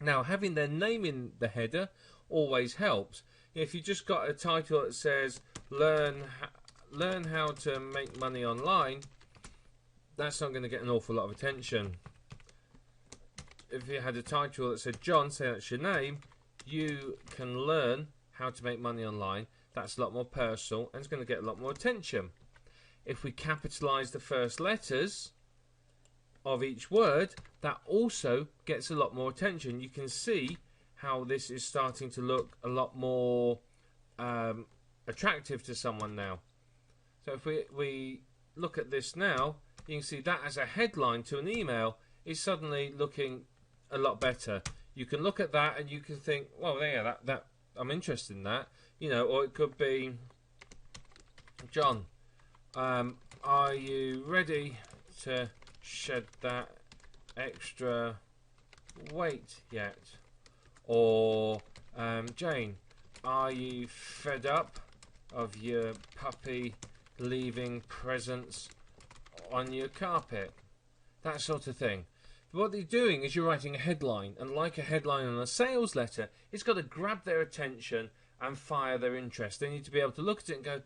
Now, having their name in the header always helps. If you just got a title that says learn how to make money online, that's not going to get an awful lot of attention. If you had a title that said John, say that's your name, you can learn how to make money online. That's a lot more personal and it's going to get a lot more attention. If we capitalise the first letters of each word, that also gets a lot more attention. You can see how this is starting to look a lot more attractive to someone now. So if we look at this now, you can see that as a headline to an email is suddenly looking a lot better. You can look at that and you can think, well, yeah, that I'm interested in that, you know. Or it could be, John, are you ready to shed that extra weight yet? Or Jane, are you fed up of your puppy leaving presents on your carpet? That sort of thing. What they're doing is you're writing a headline, and like a headline on a sales letter, it's got to grab their attention and fire their interest. They need to be able to look at it and go,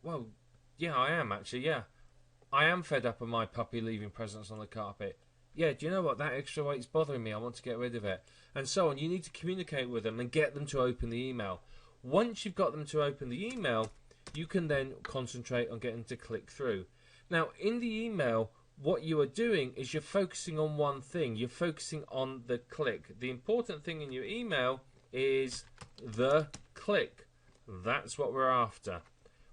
well, yeah, I am actually, yeah. I am fed up of my puppy leaving presents on the carpet. Yeah, do you know what? That extra weight's bothering me. I want to get rid of it. And so on. You need to communicate with them and get them to open the email. Once you've got them to open the email, you can then concentrate on getting to click through. Now, in the email, what you are doing is you're focusing on one thing. You're focusing on the click. The important thing in your email is the click. That's what we're after.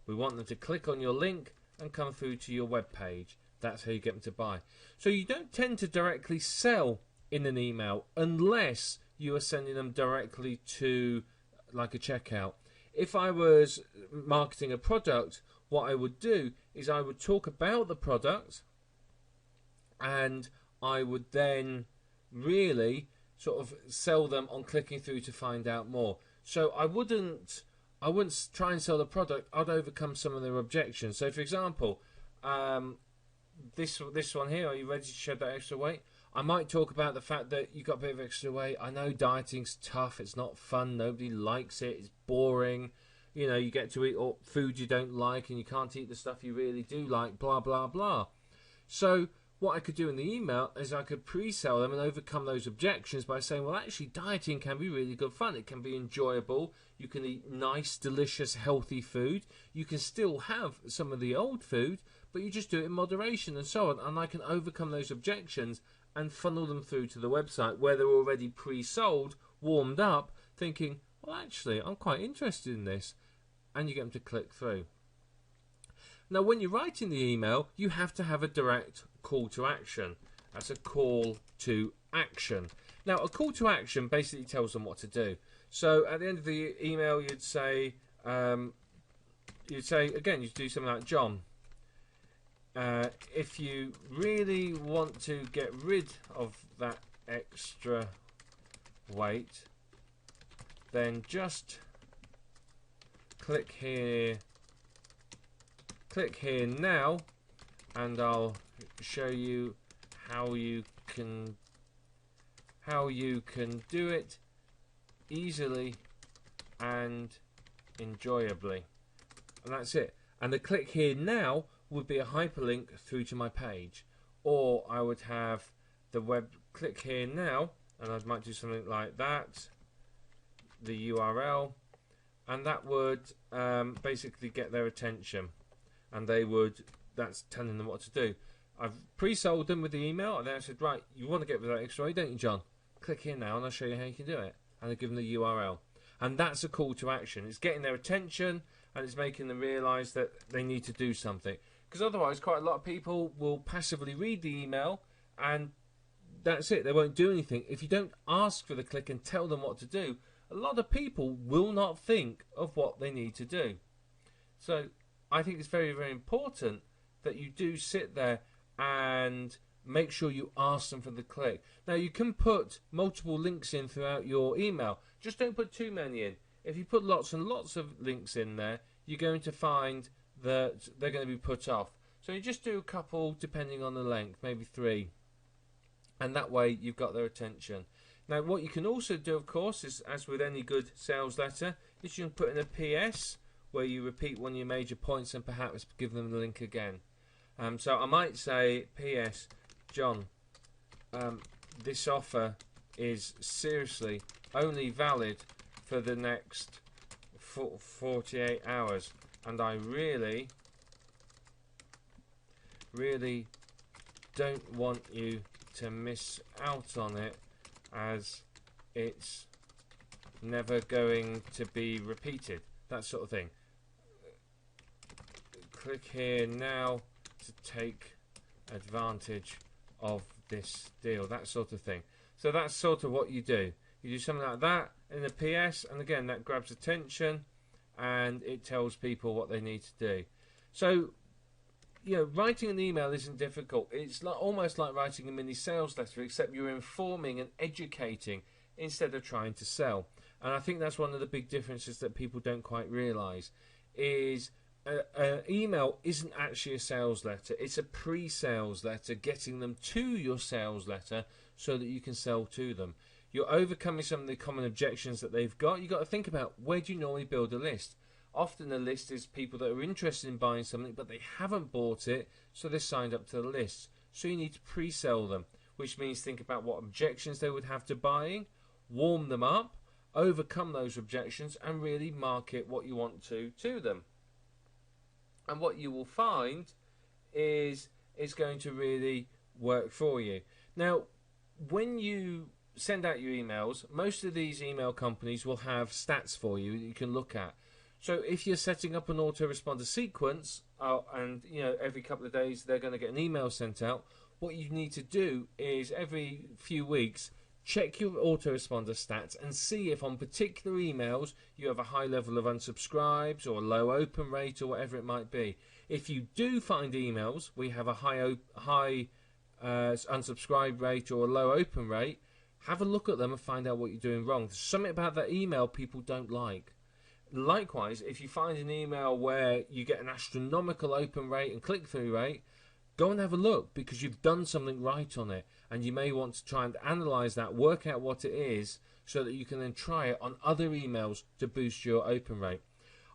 We want them to click on your link and come through to your web page. That's how you get them to buy. So you don't tend to directly sell in an email unless you are sending them directly to like a checkout. If I was marketing a product, what I would do is I would talk about the product and I would then really sort of sell them on clicking through to find out more. So I wouldn't try and sell the product. I'd overcome some of their objections. So for example, this one here, are you ready to shed that extra weight? I might talk about the fact that you got a bit of extra weight. I know dieting's tough. It's not fun. Nobody likes it. It's boring. You know, you get to eat all food you don't like and you can't eat the stuff you really do like, blah, blah, blah. So what I could do in the email is I could pre-sell them and overcome those objections by saying, well, actually, dieting can be really good fun. It can be enjoyable. You can eat nice, delicious, healthy food. You can still have some of the old food, but you just do it in moderation and so on. And I can overcome those objections and funnel them through to the website where they're already pre-sold, warmed up, thinking, well, actually, I'm quite interested in this. And you get them to click through. Now, when you're writing the email, you have to have a direct call to action. That's a call to action. Now, a call to action basically tells them what to do. So at the end of the email, you'd say again, you'd do something like, John, if you really want to get rid of that extra weight, then just click here now, and I'll show you how you can do it easily and enjoyably. And that's it. And the click here now would be a hyperlink through to my page, or I would have the web click here now, and I might do something like that, the URL, and that would basically get their attention, and that's telling them what to do. I've pre-sold them with the email, and then I said, right, you want to get rid of that extra, don't you, John? Click here now, and I'll show you how you can do it. And I give them the URL, and that's a call to action. It's getting their attention, and it's making them realise that they need to do something. Because otherwise, quite a lot of people will passively read the email, and that's it. They won't do anything. If you don't ask for the click and tell them what to do, a lot of people will not think of what they need to do. So I think it's very, very important that you do sit there and make sure you ask them for the click. Now, you can put multiple links in throughout your email. Just don't put too many in. If you put lots and lots of links in there, you're going to find that they're going to be put off. So you just do a couple depending on the length, maybe 3. And that way you've got their attention. Now, what you can also do, of course, is, as with any good sales letter, is you can put in a PS where you repeat one of your major points and perhaps give them the link again. So I might say, PS, John, this offer is seriously only valid for the next 48 hours, and I really don't want you to miss out on it, as it's never going to be repeated. That sort of thing. Click here now to take advantage of this deal. That sort of thing. So that's sort of what you do. You do something like that in a PS, and again, that grabs attention and it tells people what they need to do. So, you know, writing an email isn't difficult. It's almost like writing a mini sales letter, except you're informing and educating instead of trying to sell. And I think that's one of the big differences that people don't quite realise, is an email isn't actually a sales letter. It's a pre-sales letter getting them to your sales letter so that you can sell to them. You're overcoming some of the common objections that they've got. You've got to think about, where do you normally build a list? Often a list is people that are interested in buying something, but they haven't bought it, so they're signed up to the list. So you need to pre-sell them, which means think about what objections they would have to buying, warm them up, overcome those objections, and really market what you want to them. And what you will find is it's going to really work for you. Now, when you send out your emails, most of these email companies will have stats for you that you can look at. So if you're setting up an autoresponder sequence, and you know, every couple of days they're going to get an email sent out, what you need to do is every few weeks check your autoresponder stats and see if on particular emails you have a high level of unsubscribes or a low open rate or whatever it might be. If you do find emails we have a high unsubscribe rate or a low open rate, have a look at them and find out what you're doing wrong. There's something about that email people don't like. Likewise, if you find an email where you get an astronomical open rate and click-through rate, go and have a look, because you've done something right on it, and you may want to try and analyze that, work out what it is, so that you can then try it on other emails to boost your open rate.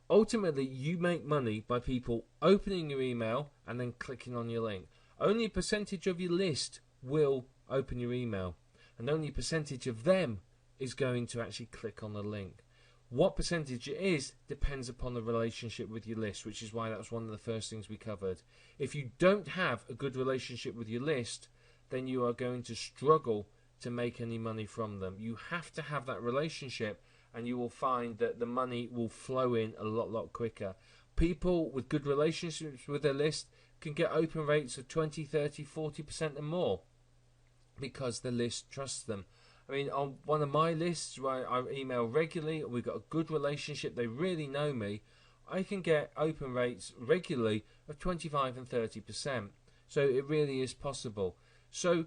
Ultimately, you make money by people opening your email and then clicking on your link. Only a percentage of your list will open your email, and only a percentage of them is going to actually click on the link. What percentage it is depends upon the relationship with your list, which is why that's one of the first things we covered. If you don't have a good relationship with your list, then you are going to struggle to make any money from them. You have to have that relationship, and you will find that the money will flow in a lot quicker. People with good relationships with their list can get open rates of 20, 30, 40% and more, because the list trusts them. I mean, on one of my lists where I email regularly, we've got a good relationship, they really know me, I can get open rates regularly of 25 and 30%. So it really is possible. So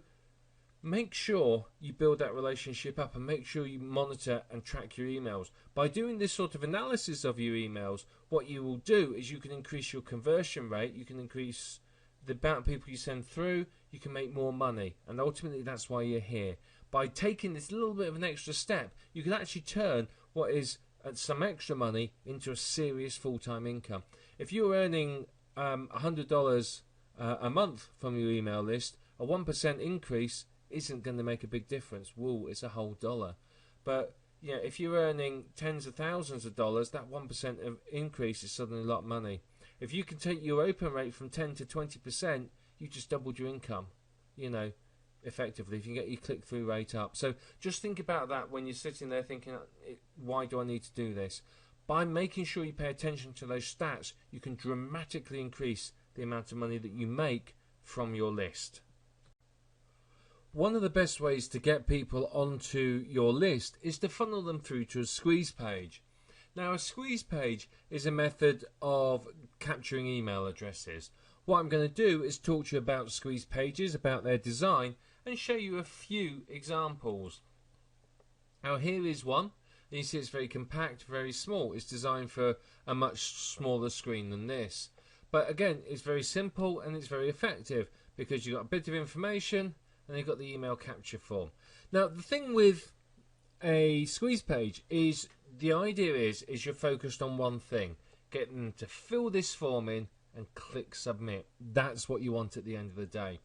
make sure you build that relationship up, and make sure you monitor and track your emails. By doing this sort of analysis of your emails, what you will do is you can increase your conversion rate, you can increase the amount of people you send through, you can make more money, and ultimately that's why you're here. By taking this little bit of an extra step, you can actually turn what is some extra money into a serious full-time income. If you're earning $100 a month from your email list, a 1% increase isn't going to make a big difference. Whoa, it's a whole dollar. But yeah, if you're earning tens of thousands of dollars, that 1% of increase is suddenly a lot of money. If you can take your open rate from 10 to 20%, you just doubled your income, effectively, if you can get your click-through rate up. So just think about that when you're sitting there thinking, why do I need to do this? By making sure you pay attention to those stats, you can dramatically increase the amount of money that you make from your list. One of the best ways to get people onto your list is to funnel them through to a squeeze page. Now, a squeeze page is a method of capturing email addresses. What I'm going to do is talk to you about squeeze pages, about their design, and show you a few examples. Now, here is one. You see it's very compact, very small. It's designed for a much smaller screen than this. But again, it's very simple and it's very effective because you've got a bit of information and you've got the email capture form. Now, the thing with a squeeze page is the idea is you're focused on one thing. Get them to fill this form in and click submit. That's what you want at the end of the day.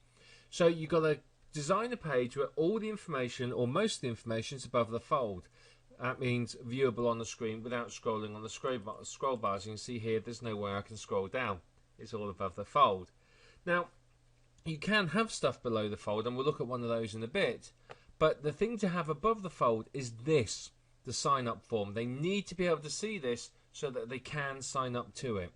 So you've got to design a page where all the information or most of the information is above the fold. That means viewable on the screen without scrolling on the scroll bars. You can see here there's no way I can scroll down. It's all above the fold. Now, you can have stuff below the fold, and we'll look at one of those in a bit. But the thing to have above the fold is this, the sign-up form. They need to be able to see this so that they can sign up to it.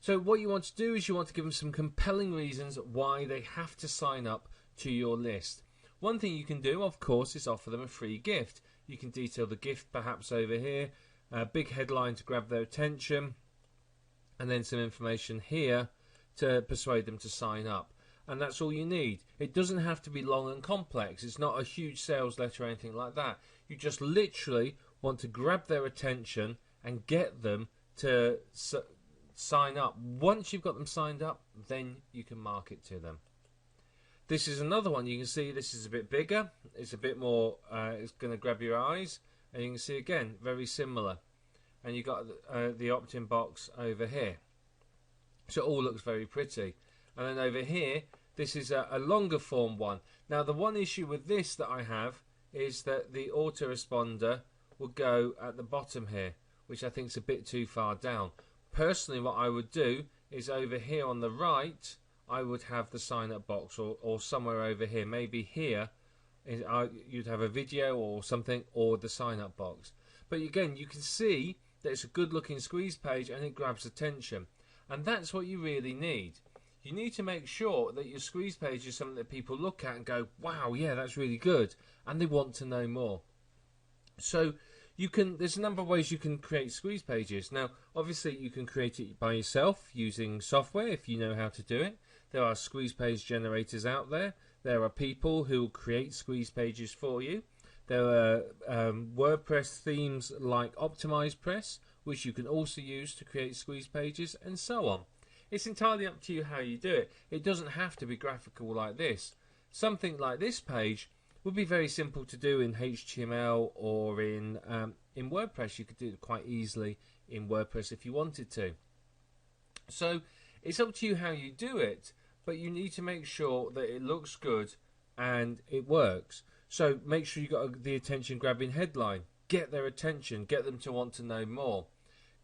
So what you want to do is you want to give them some compelling reasons why they have to sign up to your list. One thing you can do, of course, is offer them a free gift. You can detail the gift perhaps over here, a big headline to grab their attention, and then some information here to persuade them to sign up. And that's all you need. It doesn't have to be long and complex. It's not a huge sales letter or anything like that. You just literally want to grab their attention and get them to sign up. Once you've got them signed up, then you can market to them. This is another one. You can see this is a bit bigger. It's a bit more, it's going to grab your eyes. And you can see again, very similar. And you've got the opt-in box over here. So it all looks very pretty. And then over here, this is a longer form one. Now the one issue with this that I have is that the autoresponder will go at the bottom here, which I think is a bit too far down. Personally, what I would do is over here on the right, I would have the sign up box or somewhere over here. Maybe here you'd have a video or something, or the sign up box. But again, you can see that it's a good looking squeeze page and it grabs attention. And that's what you really need. You need to make sure that your squeeze page is something that people look at and go, wow, yeah, that's really good. And they want to know more. So there's a number of ways you can create squeeze pages. Now, obviously, you can create it by yourself using software if you know how to do it. There are squeeze page generators out there. There are people who will create squeeze pages for you. There are WordPress themes like OptimizePress, which you can also use to create squeeze pages, and so on. It's entirely up to you how you do it. It doesn't have to be graphical like this. Something like this page would be very simple to do in HTML or in WordPress. You could do it quite easily in WordPress if you wanted to. So it's up to you how you do it, but you need to make sure that it looks good and it works. So make sure you got the attention grabbing headline. Get their attention, get them to want to know more.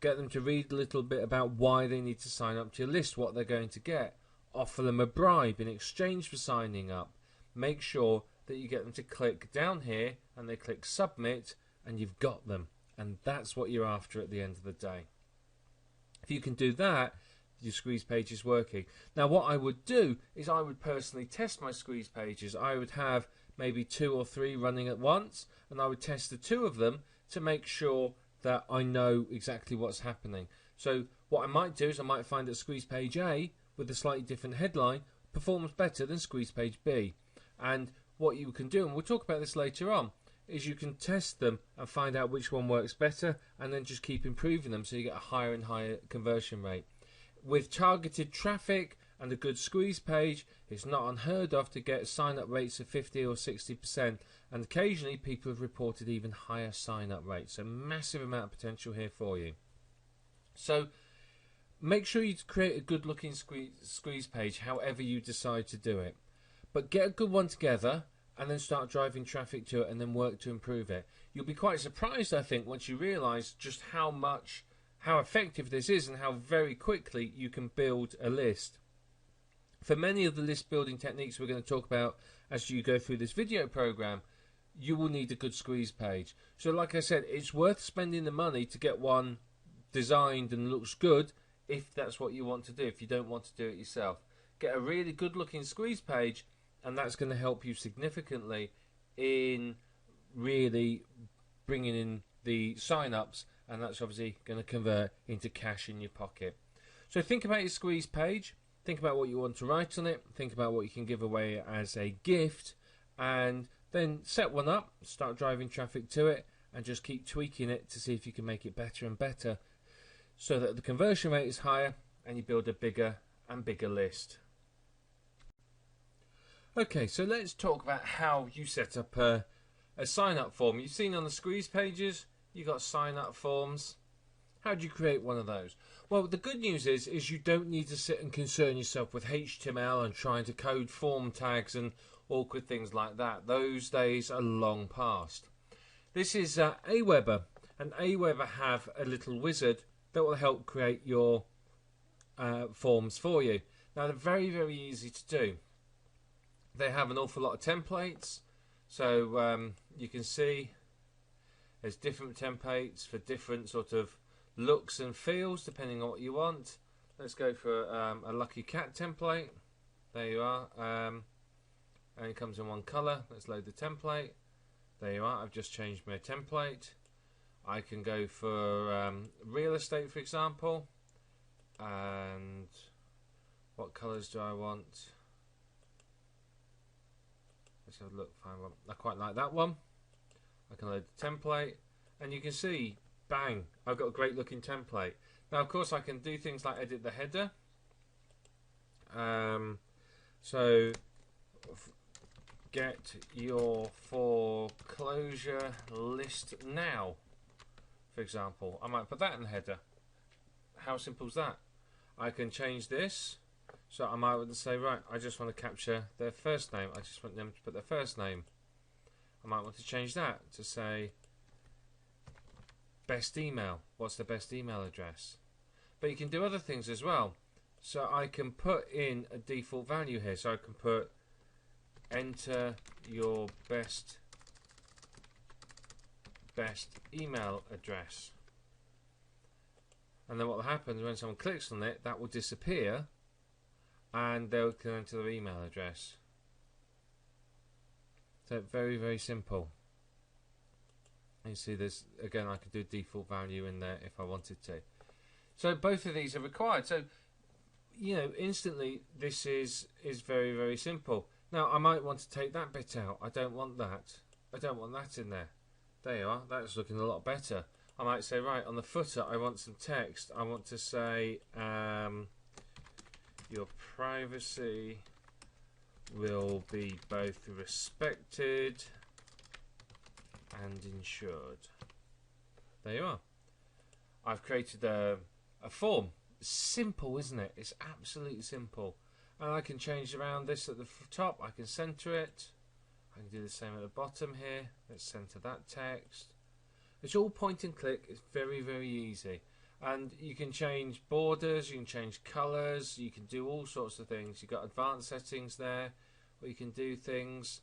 Get them to read a little bit about why they need to sign up to your list, what they're going to get. Offer them a bribe in exchange for signing up. Make sure that you get them to click down here and they click submit, and you've got them. And that's what you're after at the end of the day. If you can do that, your squeeze page is working. Now what I would do is I would personally test my squeeze pages. I would have maybe 2 or 3 running at once, and I would test the 2 of them to make sure that I know exactly what's happening. So what I might do is I might find that squeeze page A with a slightly different headline performs better than squeeze page B. And what you can do, and we'll talk about this later on, is you can test them and find out which one works better, and then just keep improving them so you get a higher and higher conversion rate. With targeted traffic and a good squeeze page, it's not unheard of to get sign-up rates of 50 or 60%, and occasionally people have reported even higher sign-up rates. So massive amount of potential here for you. So Make sure you create a good looking squeeze page however you decide to do it. But get a good one together and then start driving traffic to it and then work to improve it. You'll be quite surprised, I think, once you realise just how effective this is and how very quickly you can build a list. For many of the list building techniques we're going to talk about as you go through this video program, you will need a good squeeze page. So like I said, it's worth spending the money to get one designed and looks good if that's what you want to do, if you don't want to do it yourself. Get a really good looking squeeze page, and that's going to help you significantly in really bringing in the sign-ups, and that's obviously going to convert into cash in your pocket. So think about your squeeze page, think about what you want to write on it, think about what you can give away as a gift, and then set one up, start driving traffic to it, and just keep tweaking it to see if you can make it better and better so that the conversion rate is higher and you build a bigger and bigger list. Okay, so let's talk about how you set up a sign-up form. You've seen on the squeeze pages, you've got sign-up forms. How do you create one of those? Well, the good news is you don't need to sit and concern yourself with HTML and trying to code form tags and awkward things like that. Those days are long past. This is Aweber, and Aweber have a little wizard that will help create your forms for you. Now, they're very, very easy to do. They have an awful lot of templates, so you can see there's different templates for different sort of looks and feels depending on what you want. Let's go for a Lucky Cat template. There you are, and it comes in one colour. Let's load the template. There you are. I've just changed my template. I can go for real estate, for example, and what colours do I want? Let's have a look, find one. I quite like that one. I can load the template, and you can see, bang, I've got a great looking template. Now, of course, I can do things like edit the header. So, get your foreclosure list now, for example. I might put that in the header. How simple is that? I can change this. So I might want to say, right, I just want to capture their first name. I just want them to put their first name. I might want to change that to say best email. What's the best email address? But you can do other things as well. So I can put in a default value here. So I can put enter your best email address. And then what will happen is when someone clicks on it, that will disappear, and they'll can enter their email address. So very, very simple. You see this again, I could do default value in there if I wanted to. So both of these are required. So you know, instantly this is very, very simple. Now I might want to take that bit out. I don't want that. I don't want that in there. There you are. That's looking a lot better. I might say, right, on the footer I want some text. I want to say your privacy will be both respected and ensured. There you are. I've created a form. Simple, isn't it? It's absolutely simple. And I can change around this at the top. I can center it. I can do the same at the bottom here. Let's center that text. It's all point and click. It's very, very easy. And you can change borders, you can change colours, you can do all sorts of things. You've got advanced settings there where you can do things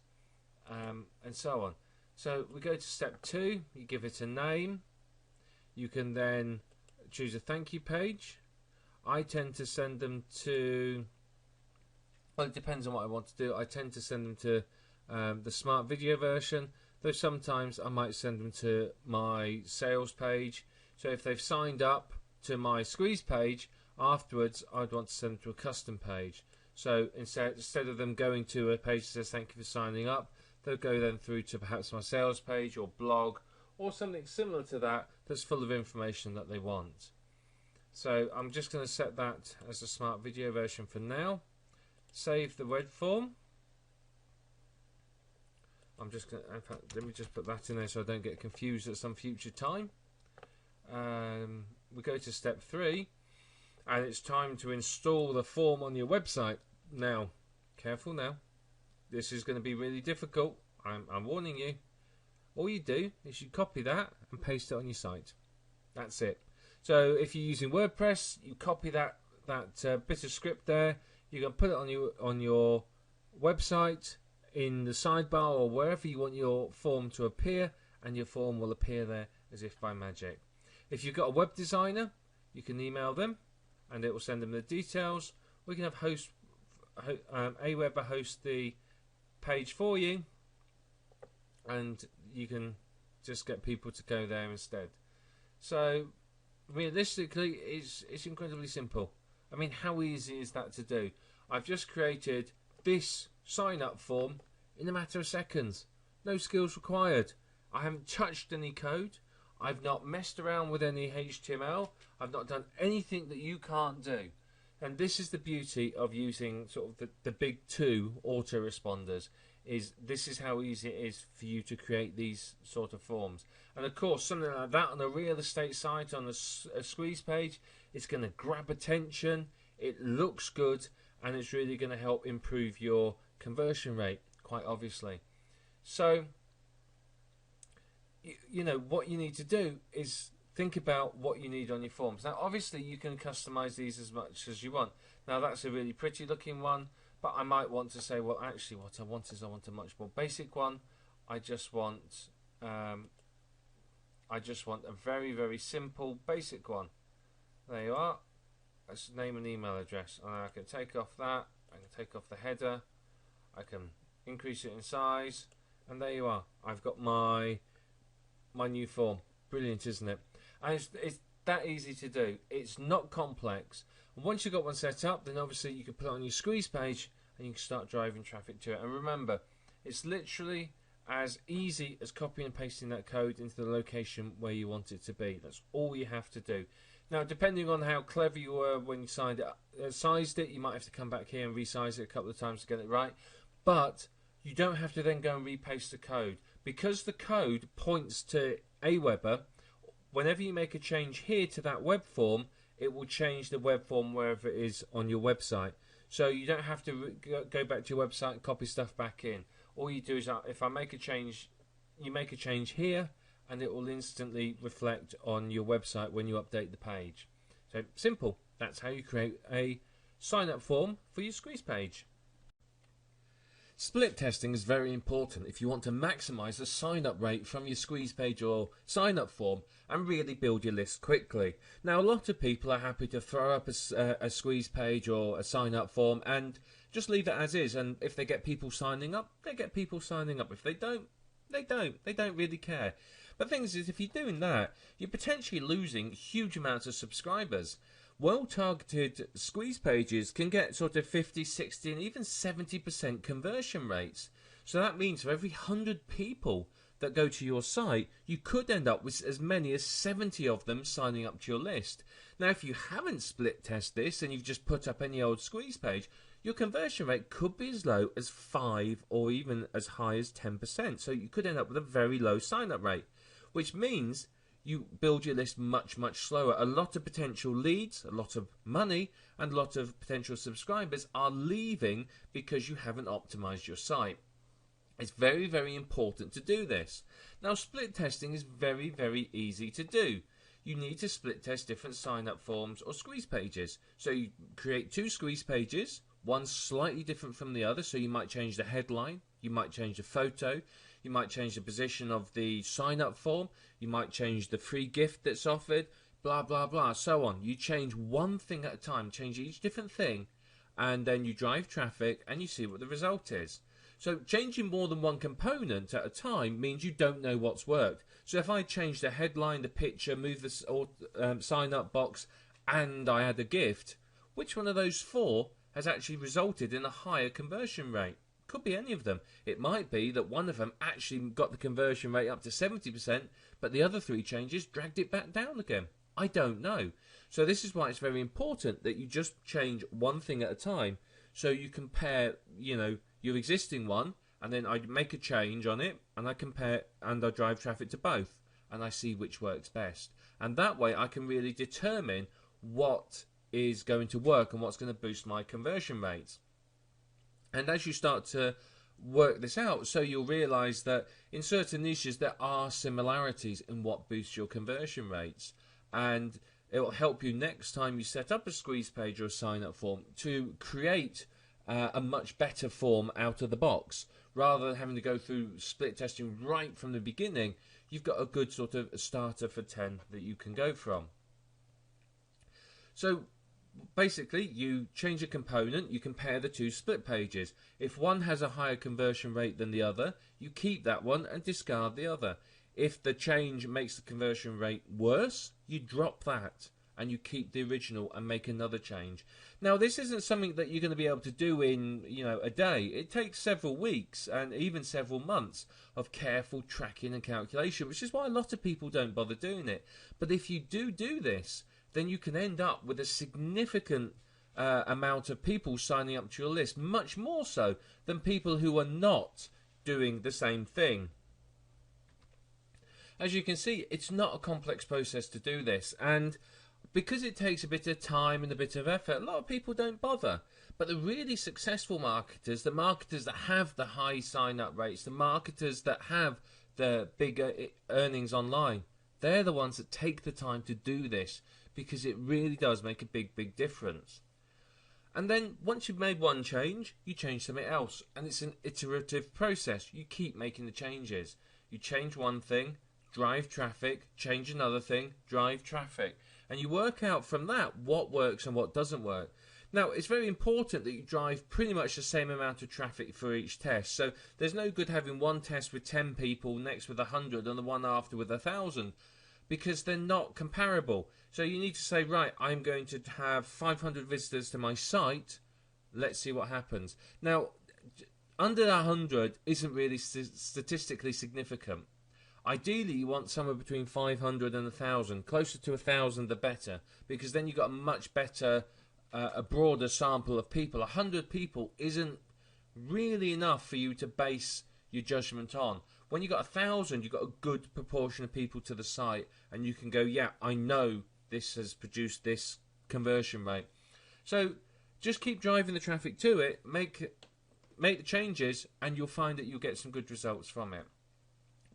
and so on. So we go to step 2, you give it a name. You can then choose a thank you page. I tend to send them to, well, it depends on what I want to do. I tend to send them to the smart video version, though sometimes I might send them to my sales page. So if they've signed up to my squeeze page, afterwards I'd want to send them to a custom page. So instead of them going to a page that says thank you for signing up, they'll go then through to perhaps my sales page or blog or something similar to that that's full of information that they want. So I'm just going to set that as a smart video version for now. Save the web form. I'm just going to, in fact, let me just put that in there so I don't get confused at some future time. We go to step 3, and it's time to install the form on your website. Now, careful now. This is going to be really difficult. I'm warning you. All you do is you copy that and paste it on your site. That's it. So if you're using WordPress, you copy that bit of script there. You're going to put it on your website in the sidebar or wherever you want your form to appear, and your form will appear there as if by magic. If you've got a web designer, you can email them and it will send them the details. We can have Aweber host the page for you, and you can just get people to go there instead. So realistically, it's incredibly simple. I mean, how easy is that to do? I've just created this sign-up form in a matter of seconds. No skills required. I haven't touched any code. I've not messed around with any HTML. I've not done anything that you can't do. And this is the beauty of using sort of the big two autoresponders. This is how easy it is for you to create these sort of forms. And of course, something like that on a real estate site, on a squeeze page, it's going to grab attention. It looks good, and it's really going to help improve your conversion rate, quite obviously. So, you know, what you need to do is think about what you need on your forms. Now, obviously, you can customize these as much as you want. Now, that's a really pretty looking one, but I might want to say, well, actually, what I want is I want a much more basic one. I just want a very, very simple, basic one. There you are. Let's name an email address. And I can take off that. I can take off the header. I can increase it in size. And there you are. I've got my new form. Brilliant, isn't it? And it's that easy to do. It's not complex. And once you've got one set up, then obviously you can put it on your squeeze page and you can start driving traffic to it. And remember, it's literally as easy as copying and pasting that code into the location where you want it to be. That's all you have to do. Now, depending on how clever you were when you sized it, you might have to come back here and resize it a couple of times to get it right. But you don't have to then go and repaste the code. Because the code points to Aweber, whenever you make a change here to that web form, it will change the web form wherever it is on your website. So you don't have to go back to your website and copy stuff back in. All you do is, if I make a change, you make a change here, and it will instantly reflect on your website when you update the page. So simple. That's how you create a sign-up form for your squeeze page. Split testing is very important if you want to maximize the sign-up rate from your squeeze page or sign-up form and really build your list quickly. Now, a lot of people are happy to throw up a squeeze page or a sign-up form and just leave it as is, and if they get people signing up, they get people signing up. If they don't, they don't. They don't really care. But the thing is, if you're doing that, you're potentially losing huge amounts of subscribers. Well-targeted squeeze pages can get sort of 50, 60 and even 70% conversion rates. So that means for every 100 people that go to your site, you could end up with as many as 70 of them signing up to your list. Now, if you haven't split test this and you've just put up any old squeeze page, your conversion rate could be as low as 5 or even as high as 10%. So you could end up with a very low sign-up rate, which means you build your list much, much slower. A lot of potential leads, a lot of money, and a lot of potential subscribers are leaving because you haven't optimized your site. It's very, very important to do this. Now, split testing is very, very easy to do. You need to split test different sign-up forms or squeeze pages. So you create 2 squeeze pages, one slightly different from the other. So you might change the headline, you might change the photo, you might change the position of the sign-up form, you might change the free gift that's offered, blah, blah, blah, so on. You change one thing at a time, change each different thing, and then you drive traffic and you see what the result is. So changing more than one component at a time means you don't know what's worked. So if I change the headline, the picture, move the sign-up box, and I add a gift, which one of those 4 has actually resulted in a higher conversion rate? Could be any of them. It might be that one of them actually got the conversion rate up to 70%, but the other 3 changes dragged it back down again. I don't know. So this is why it's very important that you just change one thing at a time. So you compare, your existing one, and then I make a change on it, and I compare, and I drive traffic to both, and I see which works best. And that way I can really determine what is going to work and what's going to boost my conversion rates. And as you start to work this out, so you'll realize that in certain niches there are similarities in what boosts your conversion rates, and it will help you next time you set up a squeeze page or a sign up form to create a much better form out of the box. Rather than having to go through split testing right from the beginning, you've got a good sort of starter for 10 that you can go from. So basically, you change a component, you compare the two split pages. If one has a higher conversion rate than the other, you keep that one and discard the other. If the change makes the conversion rate worse, you drop that and you keep the original and make another change. Now, this isn't something that you're going to be able to do in, a day. It takes several weeks and even several months of careful tracking and calculation, which is why a lot of people don't bother doing it. But if you do this, then you can end up with a significant amount of people signing up to your list, much more so than people who are not doing the same thing. As you can see, it's not a complex process to do this, and because it takes a bit of time and a bit of effort, a lot of people don't bother. But the really successful marketers, the marketers that have the high sign-up rates, the marketers that have the bigger earnings online, they're the ones that take the time to do this, because it really does make a big difference. And then once you've made one change, you change something else, and it's an iterative process. You keep making the changes. You change one thing, drive traffic, change another thing, drive traffic, and you work out from that what works and what doesn't work. Now, it's very important that you drive pretty much the same amount of traffic for each test. So there's no good having one test with 10 people, next with 100, and the one after with 1,000, because they're not comparable. So you need to say, right, I'm going to have 500 visitors to my site. Let's see what happens. Now, under 100 isn't really statistically significant. Ideally, you want somewhere between 500 and 1,000. Closer to 1,000, the better, because then you've got a much better, a broader sample of people. 100 people isn't really enough for you to base your judgment on. When you've got 1,000, you've got a good proportion of people to the site, and you can go, yeah, I know this has produced this conversion rate. So just keep driving the traffic to it, make the changes, and you'll find that you'll get some good results from it.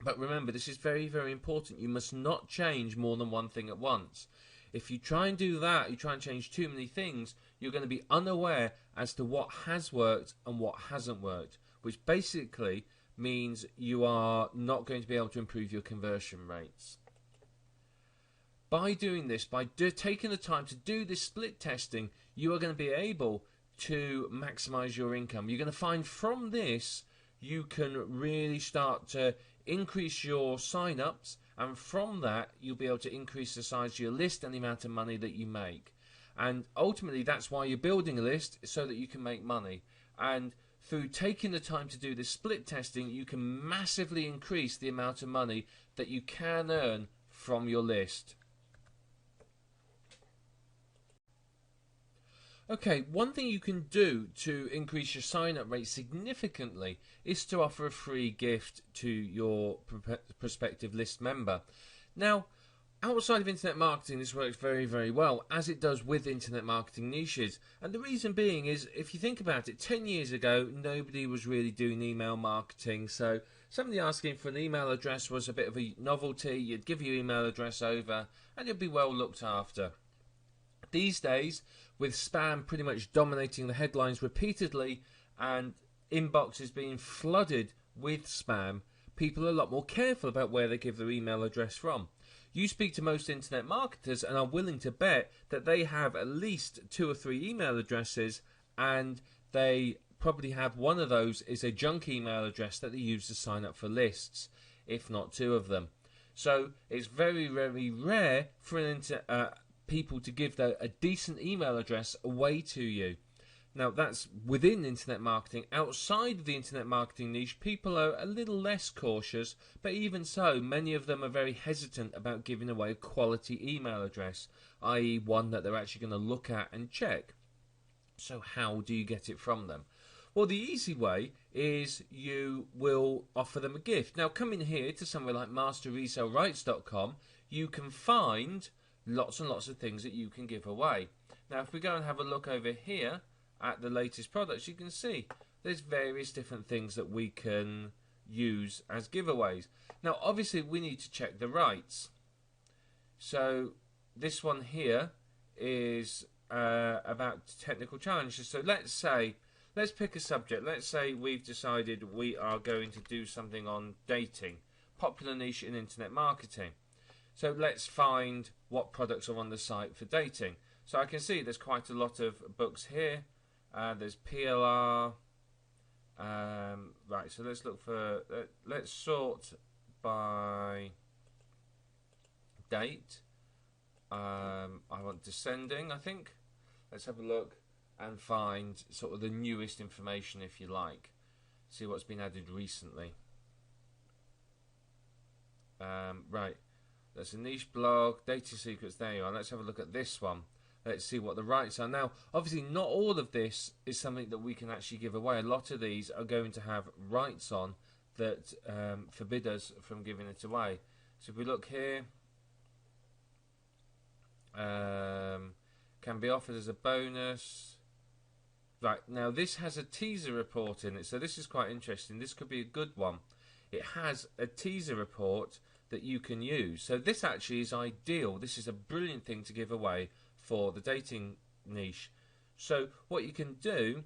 But remember, this is very important. You must not change more than one thing at once. If you try and do that, you try and change too many things, you're going to be unaware as to what has worked and what hasn't worked, which basically means you are not going to be able to improve your conversion rates. By doing this, by taking the time to do this split testing, you are going to be able to maximize your income. You're going to find from this you can really start to increase your sign-ups, and from that you'll be able to increase the size of your list and the amount of money that you make. And ultimately that's why you're building a list, so that you can make money. And through taking the time to do this split testing, you can massively increase the amount of money that you can earn from your list. Okay, one thing you can do to increase your sign-up rate significantly is to offer a free gift to your prospective list member. Now, outside of internet marketing, this works very well, as it does with internet marketing niches. And the reason being is, if you think about it, 10 years ago, nobody was really doing email marketing. So somebody asking for an email address was a bit of a novelty. You'd give your email address over, and you'd be well looked after. These days, with spam pretty much dominating the headlines repeatedly and inboxes being flooded with spam, people are a lot more careful about where they give their email address from. You speak to most internet marketers and are willing to bet that they have at least 2 or 3 email addresses, and they probably have one of those is a junk email address that they use to sign up for lists, if not 2 of them. So it's very rare for people to give a decent email address away to you. Now, that's within internet marketing. Outside of the internet marketing niche, people are a little less cautious, but even so, many of them are very hesitant about giving away a quality email address, i.e. one that they're actually going to look at and check. So how do you get it from them? Well, the easy way is you will offer them a gift. Now, come in here to somewhere like masterresellrights.com, you can find lots and lots of things that you can give away. Now if we go and have a look over here at the latest products, you can see there's various different things that we can use as giveaways. Now obviously we need to check the rights. So this one here is about technical challenges. So let's pick a subject. Let's say we've decided we are going to do something on dating, popular niche in internet marketing. So let's find what products are on the site for dating. So I can see there's quite a lot of books here. There's PLR. Right, so let's look for, let's sort by date. I want descending, I think. Let's have a look and find sort of the newest information, if you like. See what's been added recently. Right, that's a niche blog, data secrets, there you are. Let's have a look at this one. Let's see what the rights are. Now, obviously not all of this is something that we can actually give away. A lot of these are going to have rights on that forbid us from giving it away. So if we look here, can be offered as a bonus. Right, now this has a teaser report in it, so this is quite interesting. This could be a good one. It has a teaser report that you can use. So this actually is ideal. This is a brilliant thing to give away for the dating niche. So what you can do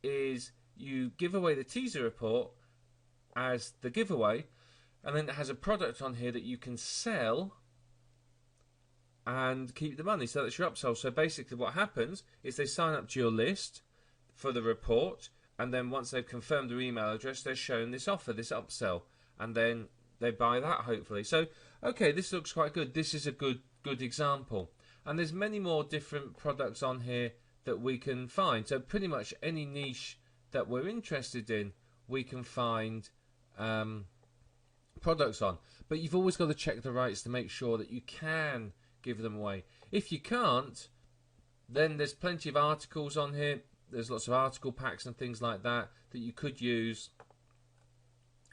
is you give away the teaser report as the giveaway, and then it has a product on here that you can sell and keep the money. So that's your upsell. So basically what happens is they sign up to your list for the report, and then once they've confirmed their email address, they're shown this offer, this upsell, and then they buy that, hopefully. So okay, this looks quite good. This is a good example. And there's many more different products on here that we can find. So pretty much any niche that we're interested in, we can find products on. But you've always got to check the rights to make sure that you can give them away. If you can't, then there's plenty of articles on here. There's lots of article packs and things like that that you could use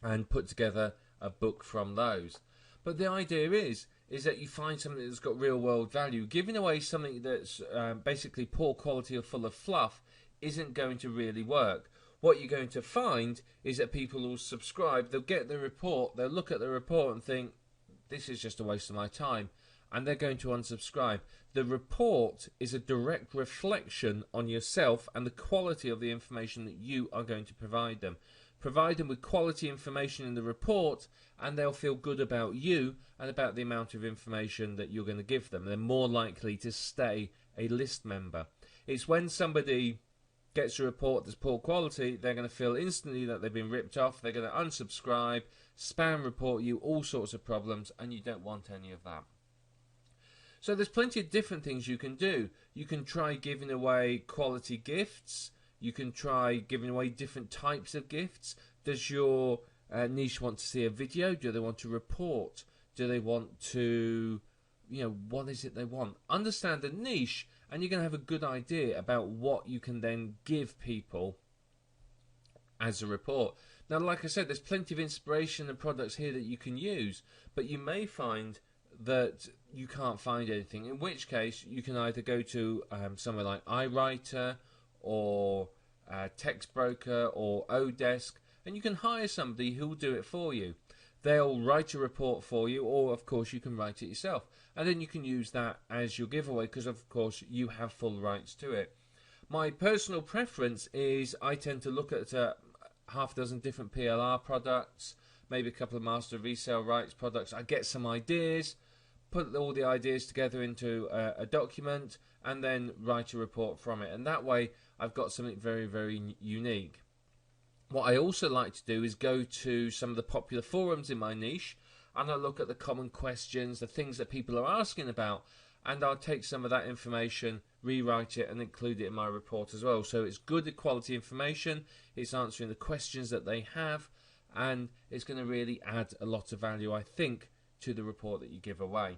and put together a book from those. But the idea is that you find something that's got real world value. Giving away something that's basically poor quality or full of fluff isn't going to really work. What you're going to find is that people will subscribe, they'll get the report, they'll look at the report and think, this is just a waste of my time, and they're going to unsubscribe. The report is a direct reflection on yourself and the quality of the information that you are going to provide them. Provide them with quality information in the report, and they'll feel good about you and about the amount of information that you're going to give them. They're more likely to stay a list member. It's when somebody gets a report that's poor quality, they're going to feel instantly that they've been ripped off. They're going to unsubscribe, spam report you, all sorts of problems, and you don't want any of that. So there's plenty of different things you can do. You can try giving away quality gifts. You can try giving away different types of gifts. Does your niche want to see a video? Do they want to report? Do they want to, what is it they want? Understand the niche, and you're going to have a good idea about what you can then give people as a report. Now, like I said, there's plenty of inspiration and products here that you can use, but you may find that you can't find anything, in which case you can either go to somewhere like iWriter or TextBroker or Odesk, and you can hire somebody who will do it for you. They'll write a report for you, or of course you can write it yourself, and then you can use that as your giveaway, because of course you have full rights to it. My personal preference is I tend to look at half a dozen different PLR products, maybe a couple of master resale rights products. I get some ideas, put all the ideas together into a document, and then write a report from it, and that way I've got something very, very unique. What I also like to do is go to some of the popular forums in my niche, and I look at the common questions, the things that people are asking about, and I'll take some of that information, rewrite it, and include it in my report as well. So it's good quality information, it's answering the questions that they have, and it's going to really add a lot of value, I think, to the report that you give away.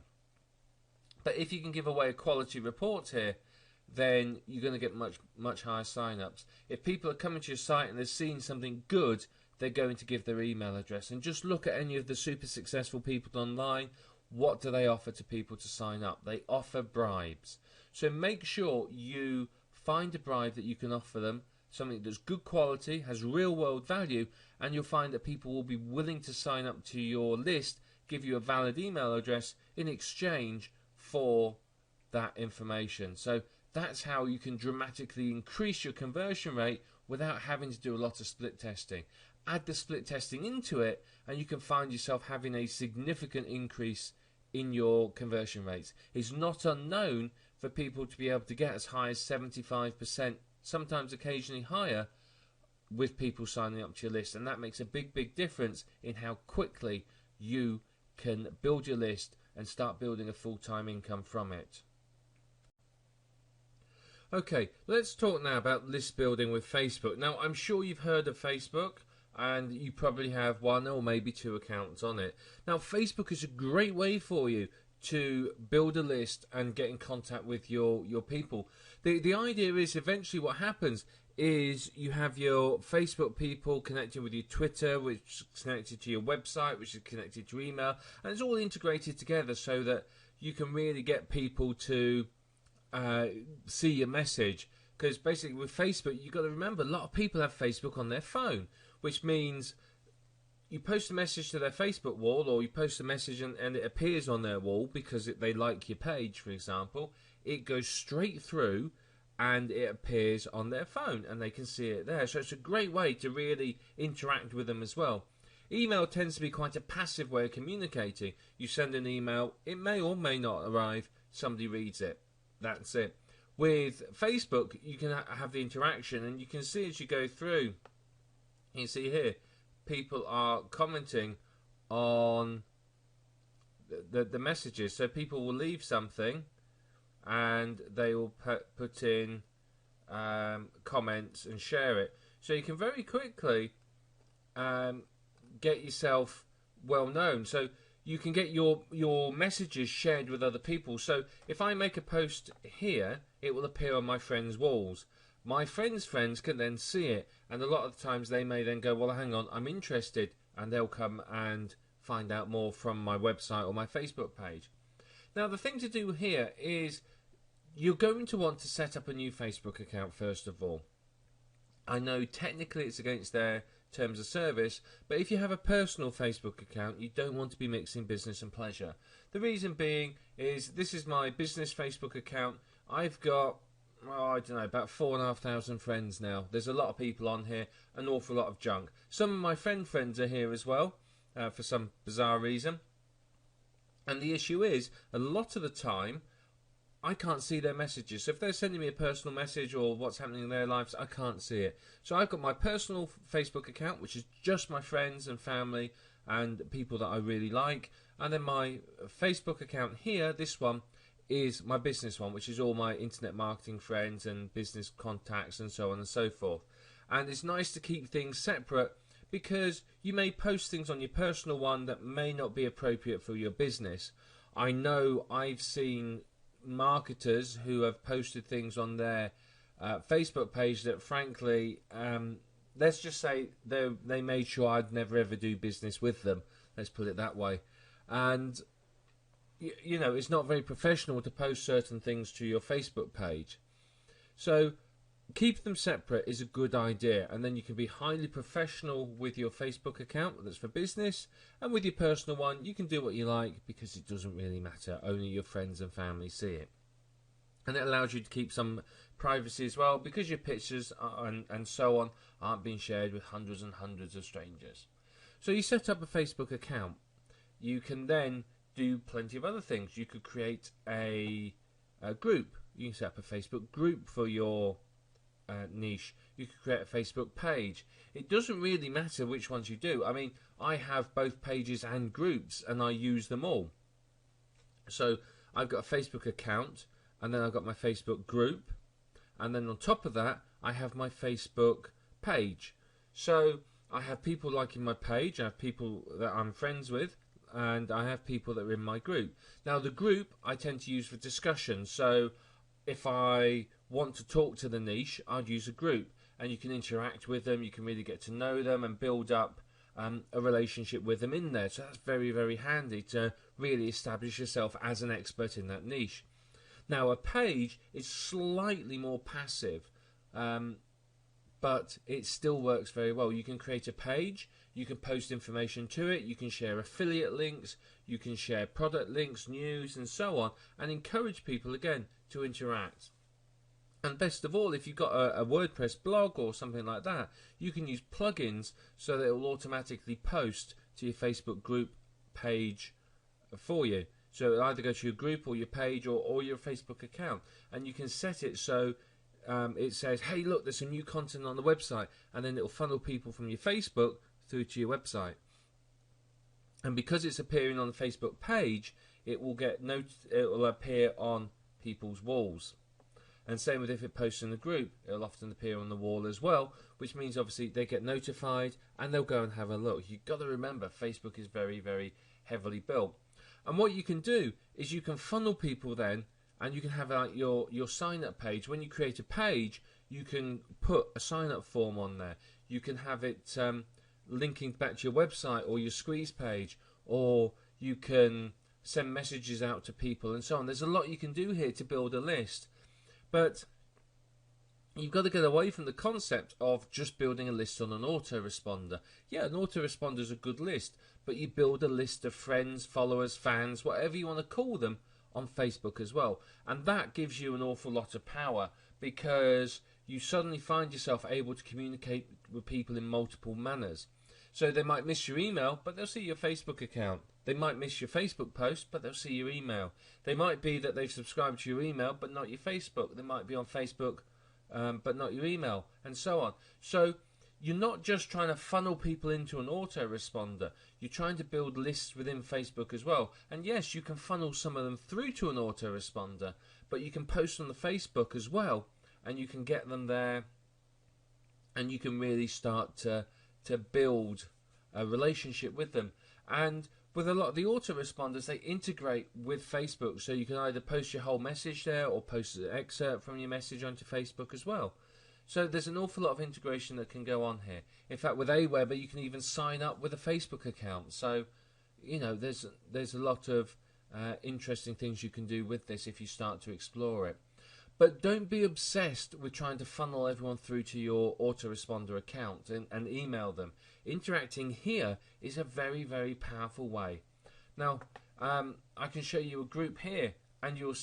But if you can give away a quality report here, then you're going to get much higher sign-ups. If people are coming to your site and they're seeing something good, they're going to give their email address. And just look at any of the super successful people online. What do they offer to people to sign up? They offer bribes. So make sure you find a bribe that you can offer them, something that's good quality, has real world value, and you'll find that people will be willing to sign up to your list, give you a valid email address in exchange for that information. So that's how you can dramatically increase your conversion rate without having to do a lot of split testing. Add the split testing into it and you can find yourself having a significant increase in your conversion rates. It's not unknown for people to be able to get as high as 75%, sometimes occasionally higher, with people signing up to your list, and that makes a big difference in how quickly you can build your list and start building a full-time income from it. Okay, let's talk now about list building with Facebook. Now, I'm sure you've heard of Facebook, and you probably have one or maybe two accounts on it. Now, Facebook is a great way for you to build a list and get in contact with your people. The idea is eventually what happens is you have your Facebook people connected with your Twitter, which is connected to your website, which is connected to your email, and it's all integrated together so that you can really get people to see your message. Because basically with Facebook, you've got to remember, a lot of people have Facebook on their phone, which means you post a message to their Facebook wall, or you post a message and it appears on their wall because they like your page, for example. It goes straight through and it appears on their phone and they can see it there. So it's a great way to really interact with them as well. Email tends to be quite a passive way of communicating. You send an email, it may or may not arrive, somebody reads it. That's it. With Facebook, you can have the interaction, and you can see as you go through, you see here, people are commenting on the messages. So people will leave something and they will put in comments and share it. So you can very quickly get yourself well known. So you can get your messages shared with other people. So if I make a post here, it will appear on my friends' walls. My friends' friends can then see it, and a lot of the times they may then go, well, hang on, I'm interested, and they'll come and find out more from my website or my Facebook page. Now, the thing to do here is you're going to want to set up a new Facebook account first of all. I know technically it's against their terms of service, but if you have a personal Facebook account, you don't want to be mixing business and pleasure. The reason being is this is my business Facebook account. I've got, I don't know, about 4,500 friends now. There's a lot of people on here, an awful lot of junk. Some of my friends are here as well, for some bizarre reason. And the issue is, a lot of the time, I can't see their messages. So if they're sending me a personal message or what's happening in their lives, I can't see it. So I've got my personal Facebook account, which is just my friends and family and people that I really like. And then my Facebook account here, this one, is my business one, which is all my internet marketing friends and business contacts and so on and so forth. And it's nice to keep things separate because you may post things on your personal one that may not be appropriate for your business. I know I've seen marketers who have posted things on their Facebook page that frankly, let's just say they made sure I'd never ever do business with them. Let's put it that way. And you know, it's not very professional to post certain things to your Facebook page. So keep them separate is a good idea, and then you can be highly professional with your Facebook account that's for business, and with your personal one you can do what you like because it doesn't really matter, only your friends and family see it. And it allows you to keep some privacy as well because your pictures and so on aren't being shared with hundreds and hundreds of strangers. So you set up a Facebook account. You can then do plenty of other things. You could create a group. You can set up a Facebook group for your niche. You could create a Facebook page. It doesn't really matter which ones you do. I mean, I have both pages and groups and I use them all. So I've got a Facebook account, and then I've got my Facebook group, and then on top of that I have my Facebook page. So I have people liking my page, I have people that I'm friends with, and I have people that are in my group. Now the group I tend to use for discussion. So if I want to talk to the niche, I'd use a group, and you can interact with them, you can really get to know them and build up a relationship with them in there. So that's very, very handy to really establish yourself as an expert in that niche. Now, a page is slightly more passive, but it still works very well. You can create a page, you can post information to it, you can share affiliate links, you can share product links, news, and so on, and encourage people, again, to interact. And best of all, if you've got a WordPress blog or something like that, you can use plugins so that it will automatically post to your Facebook group page for you. So it'll either go to your group or your page or your Facebook account. And you can set it so it says, hey, look, there's some new content on the website. And then it'll funnel people from your Facebook through to your website. And because it's appearing on the Facebook page, it will appear on people's walls. And same with if it posts in the group, it'll often appear on the wall as well, which means obviously they get notified and they'll go and have a look. You've got to remember, Facebook is very, very heavily built. And what you can do is you can funnel people then, and you can have your sign-up page. When you create a page, you can put a sign-up form on there. You can have it linking back to your website or your squeeze page, or you can send messages out to people and so on. There's a lot you can do here to build a list. But you've got to get away from the concept of just building a list on an autoresponder. Yeah, an autoresponder is a good list, but you build a list of friends, followers, fans, whatever you want to call them, on Facebook as well. And that gives you an awful lot of power, because you suddenly find yourself able to communicate with people in multiple manners. So they might miss your email, but they'll see your Facebook account. They might miss your Facebook post, but they'll see your email. They might be that they've subscribed to your email, but not your Facebook. They might be on Facebook, but not your email, and so on. So you're not just trying to funnel people into an autoresponder. You're trying to build lists within Facebook as well. And yes, you can funnel some of them through to an autoresponder, but you can post on the Facebook as well, and you can get them there, and you can really start to build a relationship with them. And with a lot of the autoresponders, they integrate with Facebook, so you can either post your whole message there or post an excerpt from your message onto Facebook as well. So there's an awful lot of integration that can go on here. In fact, with Aweber, you can even sign up with a Facebook account. So, you know, there's a lot of interesting things you can do with this if you start to explore it. But don't be obsessed with trying to funnel everyone through to your autoresponder account and email them. Interacting here is a very, very powerful way. Now, I can show you a group here, and you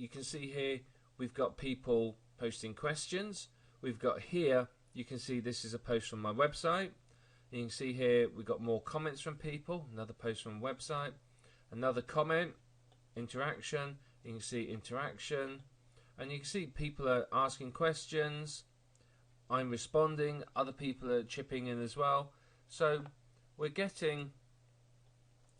can see here we've got people posting questions. We've got here, you can see this is a post from my website. You can see here we've got more comments from people, another post from a website, another comment, interaction. You can see interaction. And you can see people are asking questions, I'm responding, other people are chipping in as well. So we're getting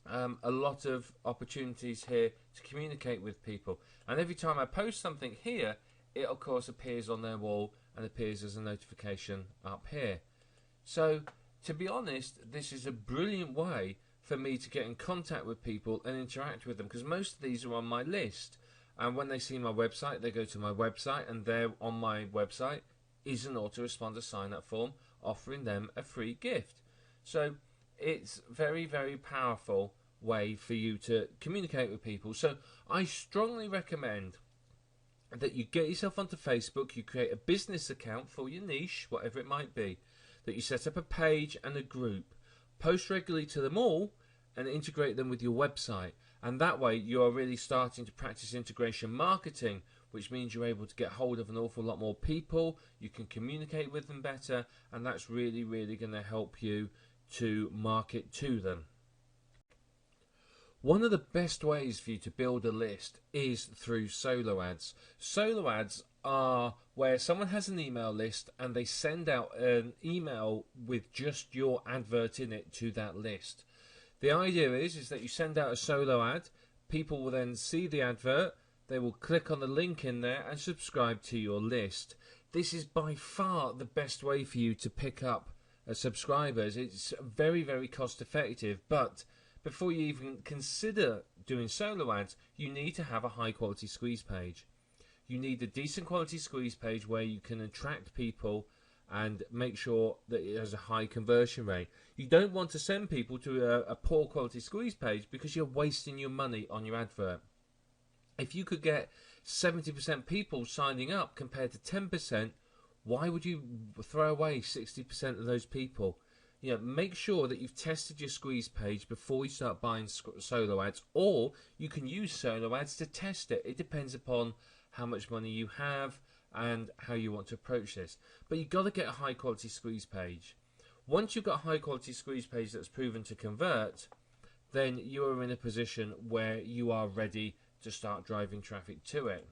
a lot of opportunities here to communicate with people. And every time I post something here, it of course appears on their wall and appears as a notification up here. So to be honest, this is a brilliant way for me to get in contact with people and interact with them, because most of these are on my list. And when they see my website, they go to my website, and there on my website is an autoresponder sign-up form offering them a free gift. So it's very, very powerful way for you to communicate with people. So I strongly recommend that you get yourself onto Facebook, you create a business account for your niche, whatever it might be, that you set up a page and a group, post regularly to them all, and integrate them with your website. And that way you are really starting to practice integration marketing, which means you're able to get hold of an awful lot more people, you can communicate with them better, and that's really, really going to help you to market to them. One of the best ways for you to build a list is through solo ads. Solo ads are where someone has an email list and they send out an email with just your advert in it to that list. The idea is that you send out a solo ad, people will then see the advert, they will click on the link in there and subscribe to your list. This is by far the best way for you to pick up subscribers. It's very, very cost effective, but before you even consider doing solo ads, you need to have a high quality squeeze page. You need a decent quality squeeze page where you can attract people and make sure that it has a high conversion rate. You don't want to send people to a poor quality squeeze page, because you're wasting your money on your advert. If you could get 70% people signing up compared to 10%, why would you throw away 60% of those people? Make sure that you've tested your squeeze page before you start buying solo ads, or you can use solo ads to test it. It depends upon how much money you have and how you want to approach this. But you've got to get a high quality squeeze page. Once you've got a high quality squeeze page that's proven to convert, then you are in a position where you are ready to start driving traffic to it.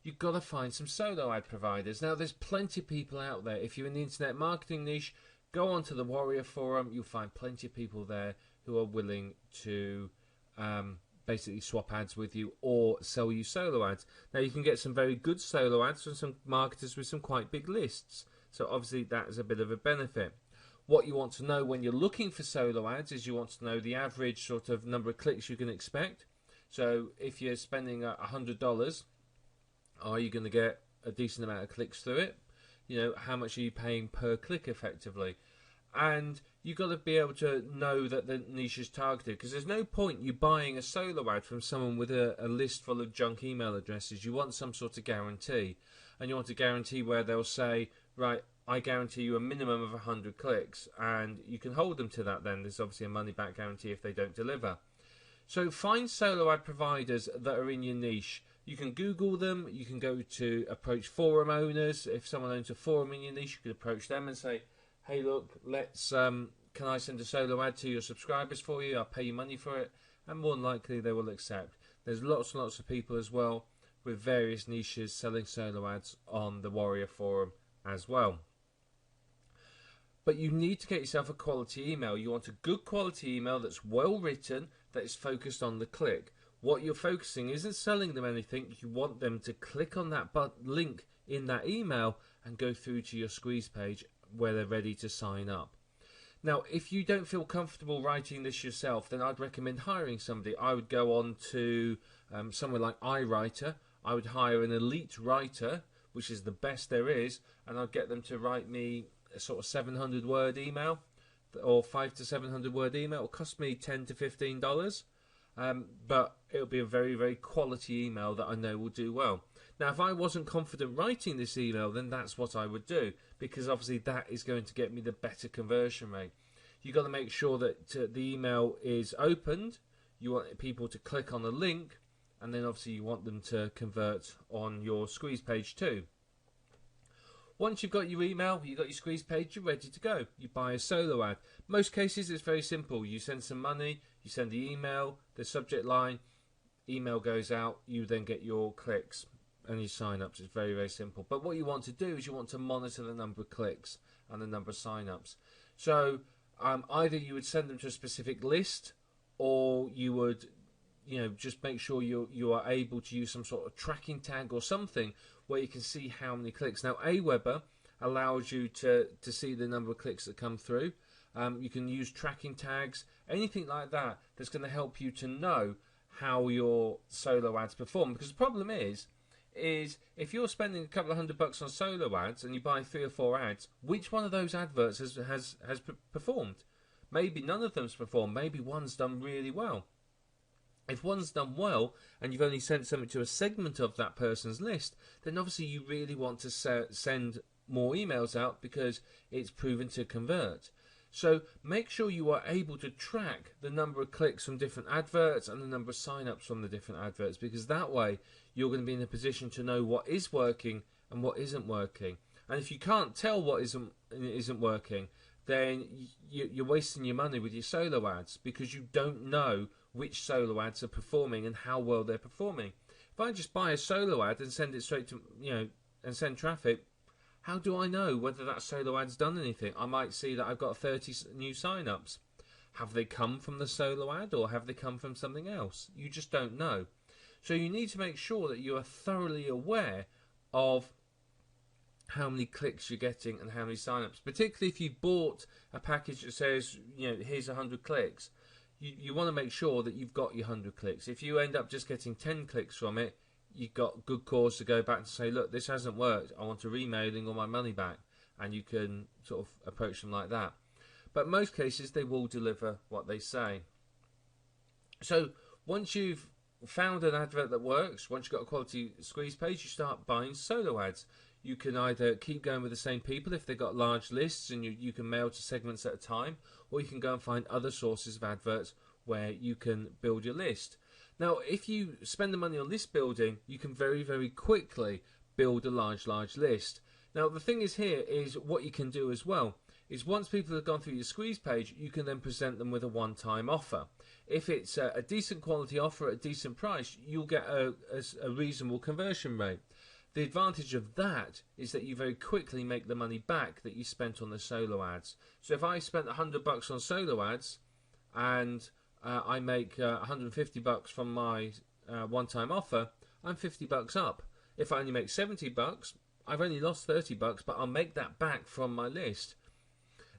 You've got to find some solo ad providers. Now, there's plenty of people out there. If you're in the internet marketing niche, go onto the Warrior Forum. You'll find plenty of people there who are willing to basically swap ads with you or sell you solo ads. Now, you can get some very good solo ads from some marketers with some quite big lists. So obviously that is a bit of a benefit. What you want to know when you're looking for solo ads is you want to know the average sort of number of clicks you can expect. So if you're spending $100, are you going to get a decent amount of clicks through it? How much are you paying per click effectively? And you've got to be able to know that the niche is targeted, because there's no point you buying a solo ad from someone with a list full of junk email addresses. You want some sort of guarantee, and you want a guarantee where they'll say, right, I guarantee you a minimum of 100 clicks, and you can hold them to that. Then there's obviously a money back guarantee if they don't deliver. So find solo ad providers that are in your niche. You can Google them. You can go to approach forum owners. If someone owns a forum in your niche, you could approach them and say, hey, look, let's can I send a solo ad to your subscribers for you? I'll pay you money for it. And more than likely they will accept. There's lots and lots of people as well with various niches selling solo ads on the Warrior Forum as well. But you need to get yourself a quality email. You want a good quality email that's well written, that is focused on the click. What you're focusing isn't selling them anything. You want them to click on that link in that email and go through to your squeeze page where they're ready to sign up. Now, if you don't feel comfortable writing this yourself, then I'd recommend hiring somebody. I would go on to somewhere like iWriter. I would hire an elite writer, which is the best there is, and I'd get them to write me a sort of 700 word email, or 500 to 700 word email. It'll cost me $10 to $15. But it'll be a very, very quality email that I know will do well. Now, if I wasn't confident writing this email, then that's what I would do, because obviously that is going to get me the better conversion rate. You've got to make sure that the email is opened. You want people to click on the link, and then obviously you want them to convert on your squeeze page too. Once you've got your email, you've got your squeeze page, you're ready to go. You buy a solo ad. Most cases it's very simple. You send some money, you send the email, the subject line, email goes out, you then get your clicks and your sign-ups. It's very, very simple. But what you want to do is you want to monitor the number of clicks and the number of sign-ups. So either you would send them to a specific list, or you would just make sure you are able to use some sort of tracking tag or something where you can see how many clicks. Now, Aweber allows you to see the number of clicks that come through. You can use tracking tags, anything like that that's going to help you to know how your solo ads perform. Because the problem is if you're spending a couple of $100 on solo ads and you buy 3 or 4 ads, which one of those adverts has performed? Maybe none of them's performed. Maybe one's done really well. If one's done well and you've only sent something to a segment of that person's list, then obviously you really want to send more emails out because it's proven to convert. So make sure you are able to track the number of clicks from different adverts and the number of sign-ups from the different adverts, because that way you're going to be in a position to know what is working and what isn't working. And if you can't tell what isn't working, then you're wasting your money with your solo ads, because you don't know which solo ads are performing and how well they're performing. If I just buy a solo ad and send it straight to, and send traffic, how do I know whether that solo ad's done anything? I might see that I've got 30 new sign-ups. Have they come from the solo ad, or have they come from something else? You just don't know. So you need to make sure that you are thoroughly aware of how many clicks you're getting and how many sign-ups. Particularly if you've bought a package that says, here's 100 clicks. You want to make sure that you've got your 100 clicks. If you end up just getting 10 clicks from it, you've got good cause to go back and say, look, this hasn't worked. I want a remailing or my money back. And you can sort of approach them like that. But most cases, they will deliver what they say. So once you've found an advert that works, once you've got a quality squeeze page, you start buying solo ads. You can either keep going with the same people if they've got large lists and you can mail to segments at a time, or you can go and find other sources of adverts where you can build your list. Now, if you spend the money on list building, you can very, very quickly build a large list. Now, the thing is here is what you can do as well is once people have gone through your squeeze page, you can then present them with a one-time offer. If it's a decent quality offer at a decent price, you'll get a reasonable conversion rate. The advantage of that is that you very quickly make the money back that you spent on the solo ads. So if I spent $100 on solo ads and I make $150 from my one-time offer, I'm $50 up. If I only make $70, I've only lost $30, but I'll make that back from my list.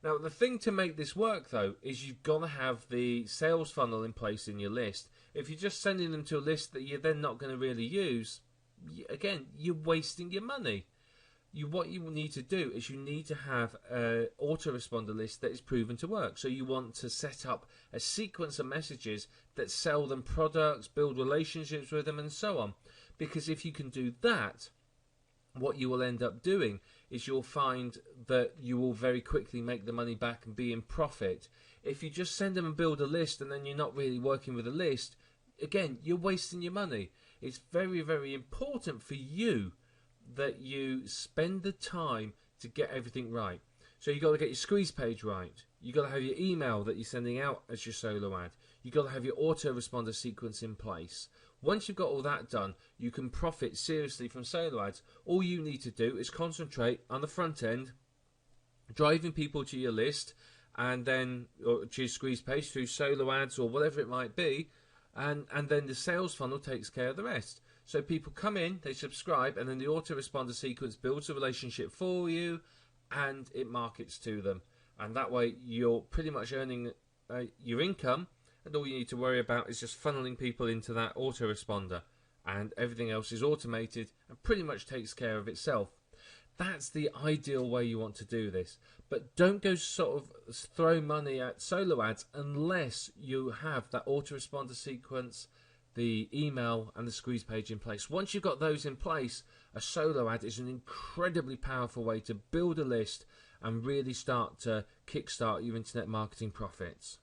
Now, the thing to make this work, though, is you've got to have the sales funnel in place in your list. If you're just sending them to a list that you're then not going to really use, again, you're wasting your money. What you need to do is you need to have an autoresponder list that is proven to work. So you want to set up a sequence of messages that sell them products, build relationships with them, and so on. Because if you can do that, what you will end up doing is you'll find that you will very quickly make the money back and be in profit. If you just send them and build a list and then you're not really working with a list, again, you're wasting your money. It's very, very important for you that you spend the time to get everything right. So you've got to get your squeeze page right. You've got to have your email that you're sending out as your solo ad. You've got to have your autoresponder sequence in place. Once you've got all that done, you can profit seriously from solo ads. All you need to do is concentrate on the front end, driving people to your list, and then or to your squeeze page through solo ads or whatever it might be, and then the sales funnel takes care of the rest. So people come in, they subscribe, and then the autoresponder sequence builds a relationship for you, and it markets to them. And that way you're pretty much earning your income, and all you need to worry about is just funneling people into that autoresponder, and everything else is automated and pretty much takes care of itself. That's the ideal way you want to do this. But don't go sort of throw money at solo ads unless you have that autoresponder sequence, the email, and the squeeze page in place. Once you've got those in place, a solo ad is an incredibly powerful way to build a list and really start to kickstart your internet marketing profits.